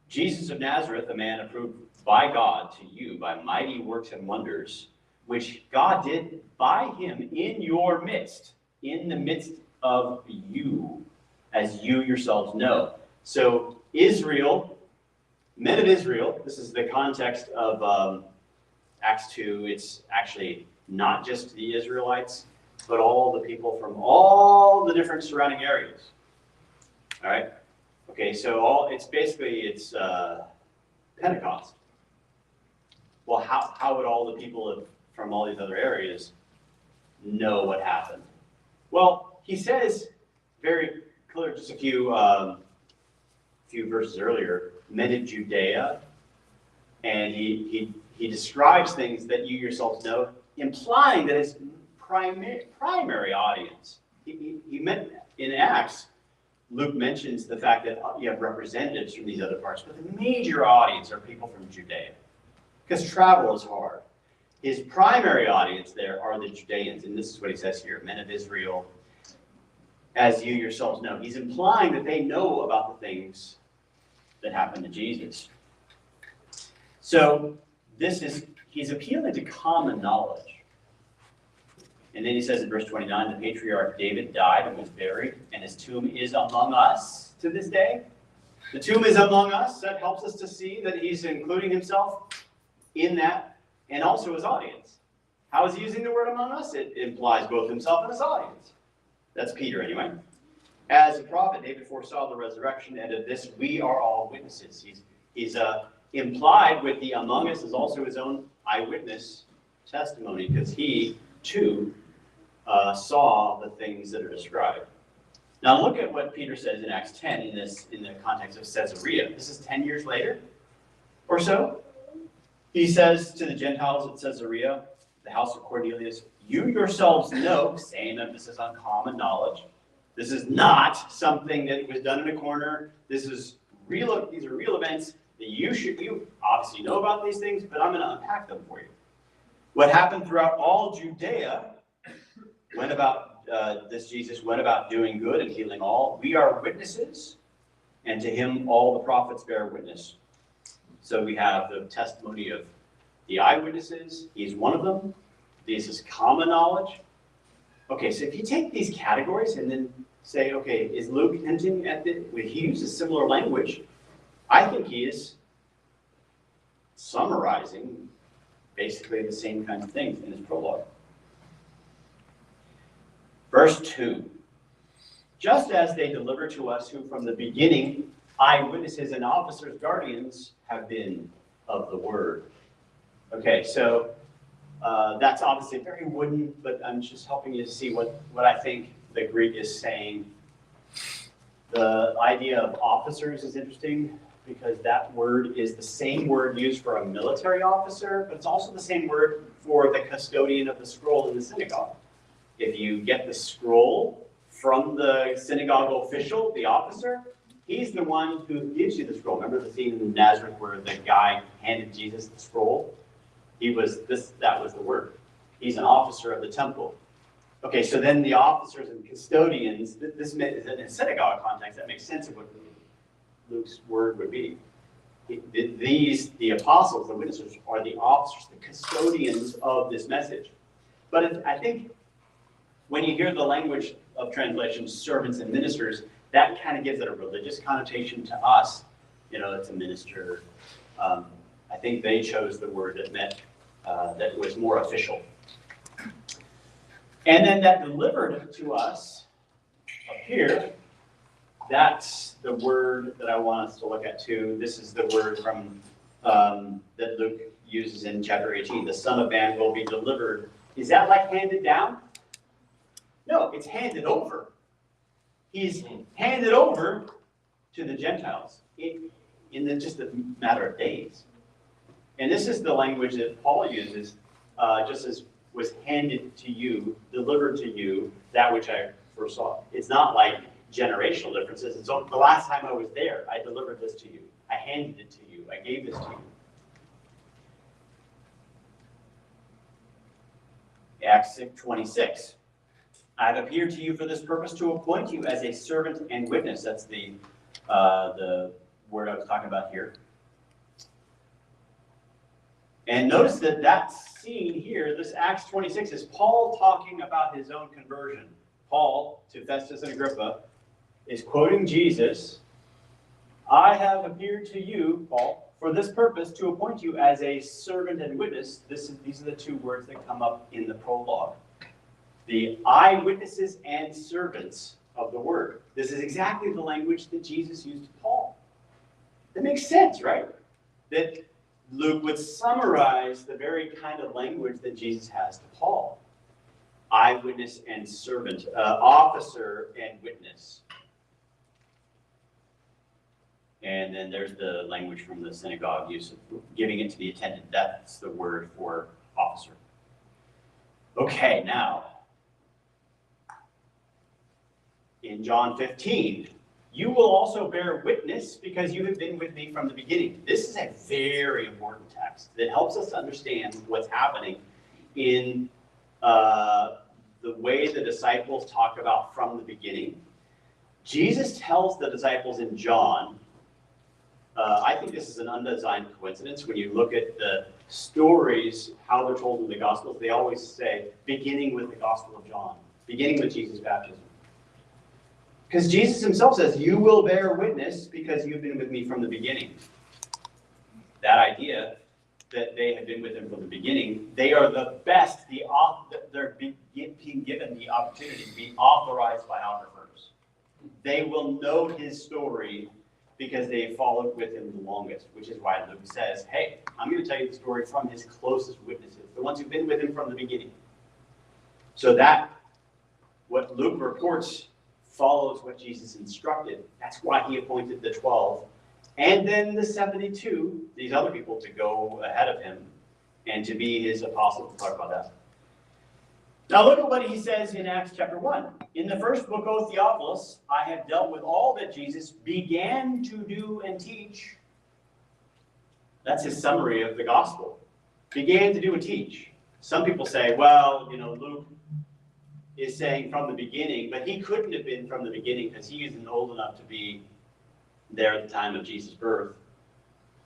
Jesus of Nazareth, a man approved by God to you by mighty works and wonders, which God did by him in your midst, in the midst of you, as you yourselves know. So Israel, men of Israel, this is the context of Acts 2. It's actually not just the Israelites, but all the people from all the different surrounding areas. All right? Okay, so it's Pentecost. Well, how would all the people from all these other areas know what happened? Well, he says very clear, just a few verses earlier, men of Judea, and he describes things that you yourselves know, implying that his primary audience. He meant in Acts, Luke mentions the fact that you have representatives from these other parts, but the major audience are people from Judea, because travel is hard. His primary audience there are the Judeans, and this is what he says here, men of Israel, as you yourselves know. He's implying that they know about the things that happened to Jesus. So he's appealing to common knowledge. And then he says in verse 29, the patriarch David died and was buried, and his tomb is among us to this day. The tomb is among us. That helps us to see that he's including himself in that, and also his audience. How is he using the word among us? It implies both himself and his audience. That's Peter anyway. As a prophet, David foresaw the resurrection, and of this we are all witnesses. He's implied with the among us is also his own eyewitness testimony, because he too saw the things that are described. Now look at what Peter says in Acts 10 in the context of Caesarea. This is 10 years later or so. He says to the Gentiles at Caesarea, the house of Cornelius, you yourselves know, same emphasis on common knowledge. This is not something that was done in a corner. These are real events that you obviously know about these things, but I'm going to unpack them for you. What happened throughout all Judea Jesus went about doing good and healing all. We are witnesses, and to him all the prophets bear witness. So we have the testimony of the eyewitnesses. He's one of them. This is common knowledge. Okay, so if you take these categories and then say, okay, is Luke hinting at he uses similar language. I think he is summarizing basically the same kinds of things in his prologue. Verse 2, just as they deliver to us who from the beginning eyewitnesses and officers, guardians have been of the word. Okay, so that's obviously very wooden, but I'm just helping you to see what I think the Greek is saying. The idea of officers is interesting, because that word is the same word used for a military officer, but it's also the same word for the custodian of the scroll in the synagogue. If you get the scroll from the synagogue official, the officer, he's the one who gives you the scroll. Remember the scene in Nazareth where the guy handed Jesus the scroll? That was the word. He's an officer of the temple. Okay, so then the officers and custodians, this is in a synagogue context, that makes sense of what Luke's word would be. The apostles, the witnesses, are the officers, the custodians of this message. But I think when you hear the language of translation, servants and ministers, that kind of gives it a religious connotation to us. It's a minister. I think they chose the word that meant, that was more official. And then that delivered to us up here, that's the word that I want us to look at too. This is the word from that Luke uses in chapter 18. The Son of Man will be delivered. Is that like handed down? No, it's handed over. He's handed over to the Gentiles in just a matter of days. And this is the language that Paul uses, just as was handed to you, delivered to you, that which I first saw. It's not like generational differences. It's the last time I was there, I delivered this to you. I handed it to you. I gave this to you. Acts 26. I've appeared to you for this purpose, to appoint you as a servant and witness. That's the word I was talking about here. And notice that scene here, this Acts 26, is Paul talking about his own conversion. Paul, to Festus and Agrippa, is quoting Jesus. I have appeared to you, Paul, for this purpose, to appoint you as a servant and witness. These are the two words that come up in the prologue. The eyewitnesses and servants of the word. This is exactly the language that Jesus used to Paul. That makes sense, right? That Luke would summarize the very kind of language that Jesus has to Paul. Eyewitness and servant, officer and witness. And then there's the language from the synagogue use of giving it to the attendant. That's the word for officer. Okay, now, in John 15, you will also bear witness because you have been with me from the beginning. This is a very important text that helps us understand what's happening in the way the disciples talk about from the beginning. Jesus tells the disciples in John, I think this is an undesigned coincidence. When you look at the stories, how they're told in the Gospels, they always say, beginning with the Gospel of John, beginning with Jesus' baptism. Because Jesus himself says, you will bear witness because you've been with me from the beginning. That idea that they have been with him from the beginning, they are the best, they're being given the opportunity to be authorized biographers. They will know his story because they followed with him the longest, which is why Luke says, hey, I'm going to tell you the story from his closest witnesses, the ones who've been with him from the beginning. So that, what Luke reports, follows what Jesus instructed. That's why he appointed the 12 and then the 72, these other people, to go ahead of him and to be his apostles. We'll talk about that. Now look at what he says in Acts chapter 1. In the first book, O Theophilus, I have dealt with all that Jesus began to do and teach. That's his summary of the gospel. Began to do and teach. Some people say, well, Luke is saying from the beginning, but he couldn't have been from the beginning because he isn't old enough to be there at the time of Jesus' birth.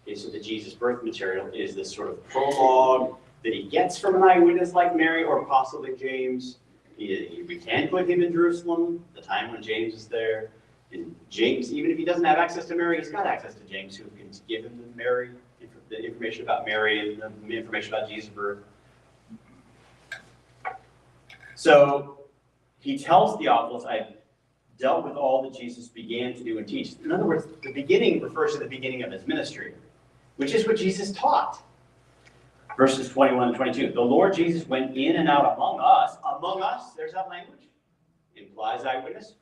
Okay, so the Jesus birth material is this sort of prologue that he gets from an eyewitness like Mary or possibly James. We can put him in Jerusalem, the time when James is there. And James, even if he doesn't have access to Mary, he's got access to James, who can give him the information about Mary and the information about Jesus' birth. So he tells Theophilus, I've dealt with all that Jesus began to do and teach. In other words, the beginning refers to the beginning of his ministry, which is what Jesus taught. Verses 21 and 22. The Lord Jesus went in and out among us. Among us, there's that language. Implies eyewitness.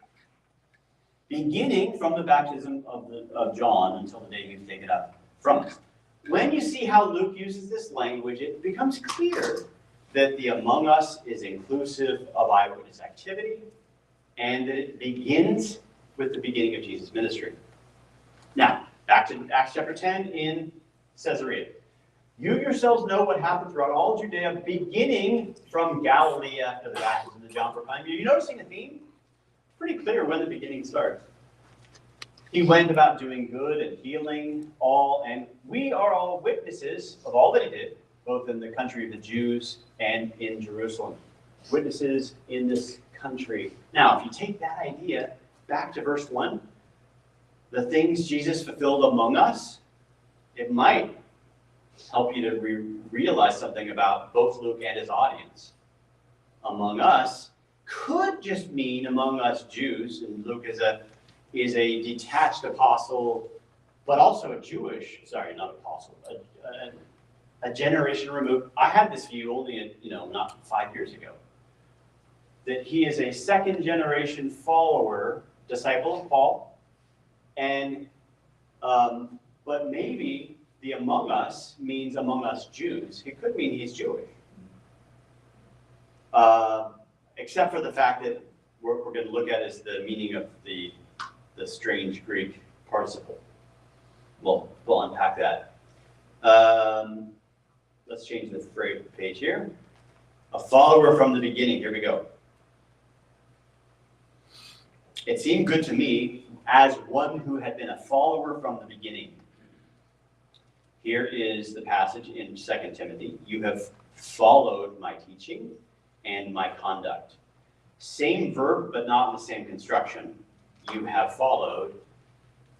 beginning from the baptism of John until the day he was taken up from us. When you see how Luke uses this language, it becomes clear that the among us is inclusive of eyewitness activity, and that it begins with the beginning of Jesus' ministry. Now, back to Acts chapter 10 in Caesarea. You yourselves know what happened throughout all Judea, beginning from Galilee after the baptism of John proclaimed. Are you noticing a theme? Pretty clear when the beginning starts. He went about doing good and healing all, and we are all witnesses of all that he did, both in the country of the Jews and in Jerusalem. Witnesses in this country. Now, if you take that idea back to verse 1, the things Jesus fulfilled among us, it might help you to realize something about both Luke and his audience. Among us could just mean among us Jews, and Luke is a detached apostle, but also a generation removed. I had this view only, not 5 years ago, that he is a second generation follower, disciple of Paul, and but maybe the among us means among us Jews. It could mean he's Jewish, except for the fact that we're going to look at is the meaning of the strange Greek participle. We'll unpack that. Let's change the page here. A follower from the beginning. Here we go. It seemed good to me as one who had been a follower from the beginning. Here is the passage in 2 Timothy. You have followed my teaching and my conduct. Same verb, but not in the same construction. You have followed.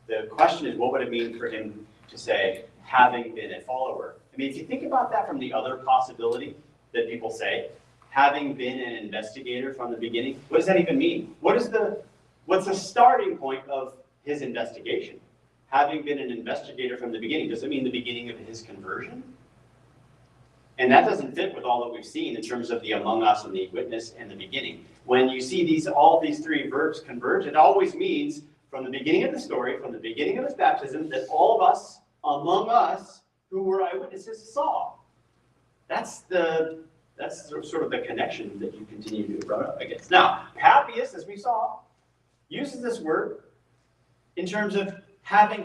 The question is, what would it mean for him to say, having been a follower? I mean, if you think about that from the other possibility that people say, having been an investigator from the beginning, what does that even mean? What's the starting point of his investigation? Having been an investigator from the beginning, does it mean the beginning of his conversion? And that doesn't fit with all that we've seen in terms of the among us and the witness and the beginning. When you see all these three verbs converge, it always means from the beginning of the story, from the beginning of his baptism, that all of us, among us, who were eyewitnesses saw. That's sort of the connection that you continue to run up against. Now, Papias, as we saw, uses this word in terms of having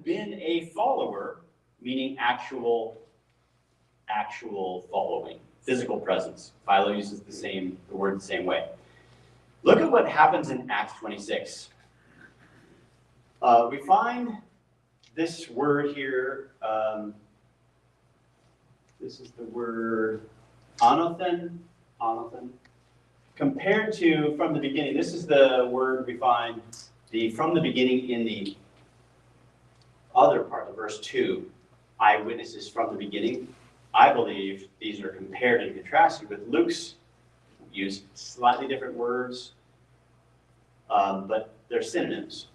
been a follower, meaning actual following, physical presence. Philo uses the word the same way. Look at what happens in Acts 26. We find this word here. This is the word anothen. Compared to from the beginning, this is the word we find from the beginning in the other part of verse 2, eyewitnesses from the beginning. I believe these are compared and contrasted with Luke's use slightly different words, but they're synonyms.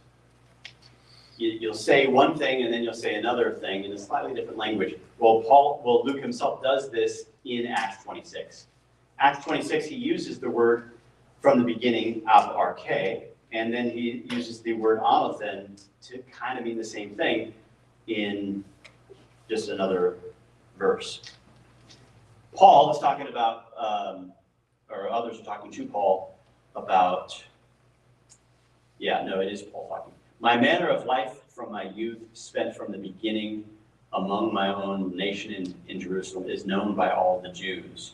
You'll say one thing and then you'll say another thing in a slightly different language. Well, Luke himself does this in Acts 26. Acts 26, he uses the word from the beginning, ab arche, and then he uses the word anothen to kind of mean the same thing in just another verse. Paul is talking about, or others are talking to Paul about, it is Paul talking. My manner of life from my youth, spent from the beginning among my own nation in Jerusalem, is known by all the Jews.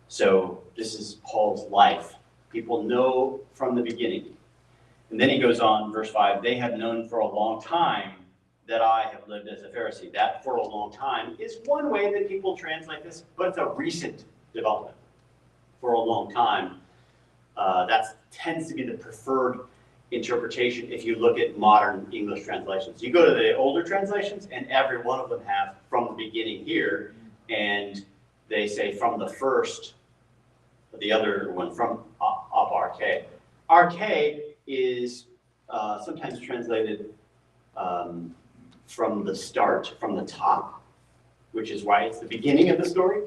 So this is Paul's life. People know from the beginning. And then he goes on, verse 5, they have known for a long time that I have lived as a Pharisee. That for a long time is one way that people translate this, but it's a recent development. For a long time, that tends to be the preferred interpretation if you look at modern English translations. You go to the older translations, and every one of them have from the beginning here, and they say from the first, the other one from up arche. Arche is sometimes translated from the start, from the top, which is why it's the beginning of the story.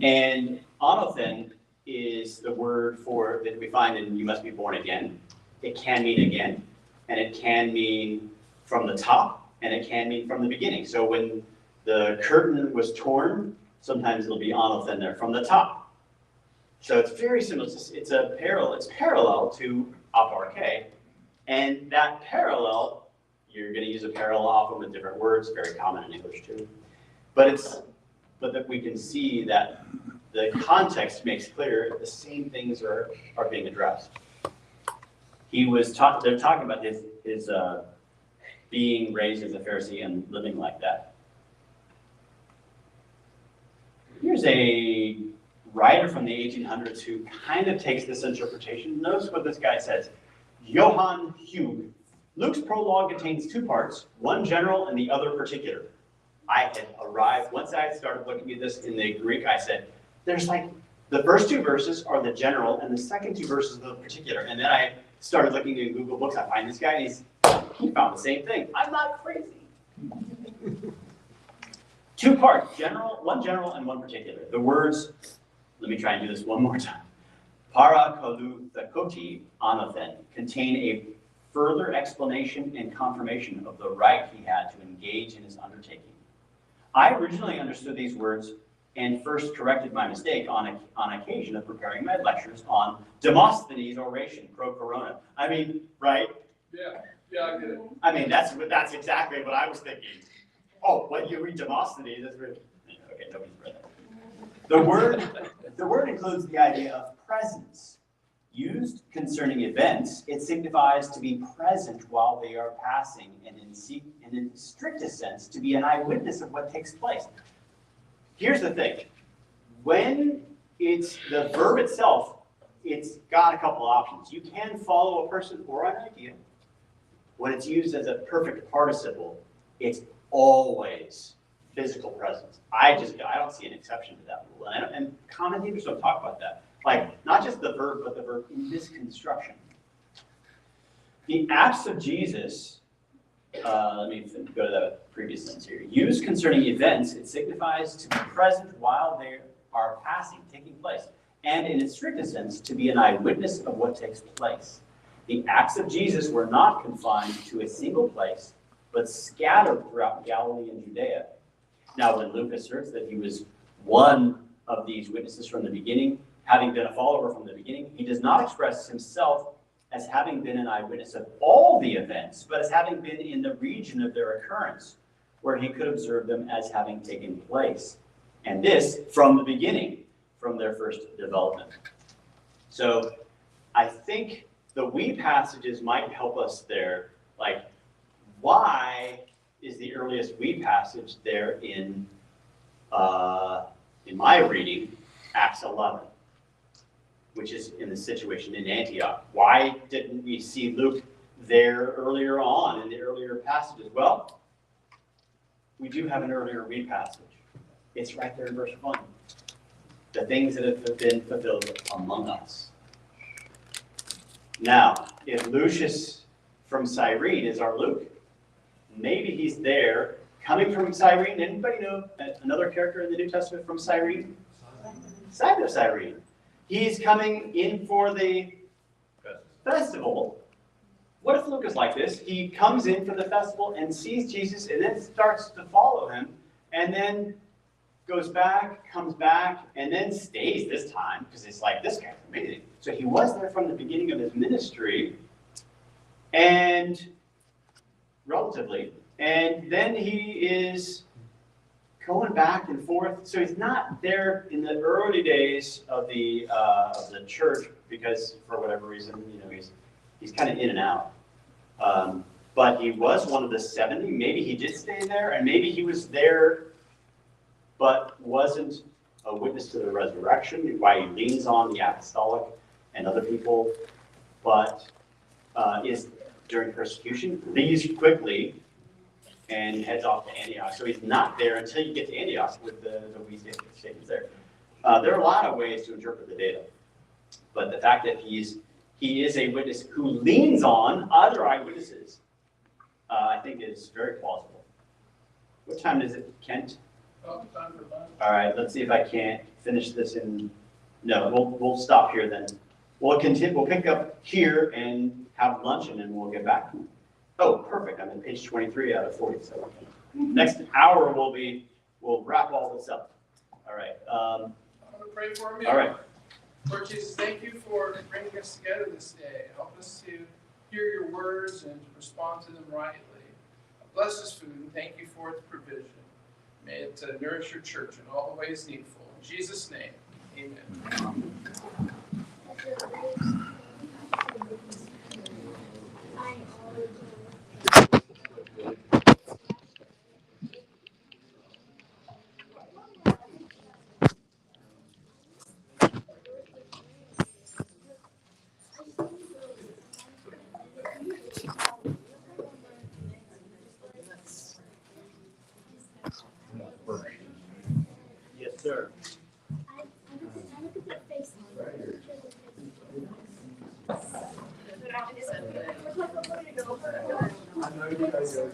And anothen is the word for that we find in "you must be born again." It can mean again, and it can mean from the top, and it can mean from the beginning. So when the curtain was torn, sometimes it'll be anothen there from the top. So it's very similar. It's parallel to aparche, and that parallel, you're going to use a parallel often with different words, very common in English too. But that we can see that the context makes clear the same things are being addressed. They're talking about his being raised as a Pharisee and living like that. Here's a writer from the 1800s who kind of takes this interpretation. Notice what this guy says. Johann Hugh. Luke's prologue contains two parts, one general and the other particular. I had arrived, once I had started looking at this in the Greek, I said, there's like, the first two verses are the general and the second two verses are the particular. And then I started looking in Google Books, I find this guy and he found the same thing. I'm not crazy. Two parts, one general and one particular. The words, let me try and do this one more time. Para kaluthakoti anothen contain a further explanation and confirmation of the right he had to engage in his undertaking. I originally understood these words and first corrected my mistake on occasion of preparing my lectures on Demosthenes' oration pro corona. I mean, right? Yeah, I get it. I mean, that's exactly what I was thinking. Oh, what, you read Demosthenes? That's really, okay, nobody's read that. The word includes the idea of presence. Used concerning events, it signifies to be present while they are passing, and in strictest sense, to be an eyewitness of what takes place. Here's the thing. When it's the verb itself, it's got a couple options. You can follow a person or an idea. When it's used as a perfect participle, it's always physical presence. I don't see an exception to that rule. And commentators don't talk about that. Like, not just the verb, but the verb in this construction. The acts of Jesus, let me go to the previous sentence here. Used concerning events, it signifies to be present while they are passing, taking place. And in its strictest sense, to be an eyewitness of what takes place. The acts of Jesus were not confined to a single place, but scattered throughout Galilee and Judea. Now, when Luke asserts that he was one of these witnesses from the beginning, having been a follower from the beginning, he does not express himself as having been an eyewitness of all the events, but as having been in the region of their occurrence, where he could observe them as having taken place. And this from the beginning, from their first development. So I think the we passages might help us there. Like, why is the earliest we passage there in my reading, Acts 11? Which is in the situation in Antioch. Why didn't we see Luke there earlier on in the earlier passages? Well, we do have an earlier read passage. It's right there in verse 1. The things that have been fulfilled among us. Now, if Lucius from Cyrene is our Luke, maybe he's there coming from Cyrene. Anybody know another character in the New Testament from Cyrene? Simon of Cyrene. He's coming in for the festival. What if Luke is like this? He comes in for the festival and sees Jesus and then starts to follow him and then goes back, comes back, and then stays this time because it's like, this guy's amazing. So he was there from the beginning of his ministry and relatively, and then he is going back and forth. So he's not there in the early days of the church because for whatever reason, he's kind of in and out. But he was one of the 70. Maybe he did stay there, and maybe he was there, but wasn't a witness to the resurrection. Why he leans on the apostolic and other people, but is during persecution, leaves quickly and heads off to Antioch. So he's not there until you get to Antioch with the we statements there. There are a lot of ways to interpret the data, but the fact that he is a witness who leans on other eyewitnesses, I think is very plausible. What time is it, Kent? Oh, time for lunch. All right, let's see if I can't finish this in No, we'll stop here then. We'll continue, we'll pick up here and have lunch and then we'll get back. Oh, perfect. I'm at page 23 out of 40. So next hour we'll wrap all this up. All right. I'm gonna pray for me. All right. Lord Jesus, thank you for bringing us together this day. Help us to hear your words and to respond to them rightly. Bless this food and thank you for its provision. May it nourish your church in all the ways needful. In Jesus' name, amen. Yes, sir. I know you guys are.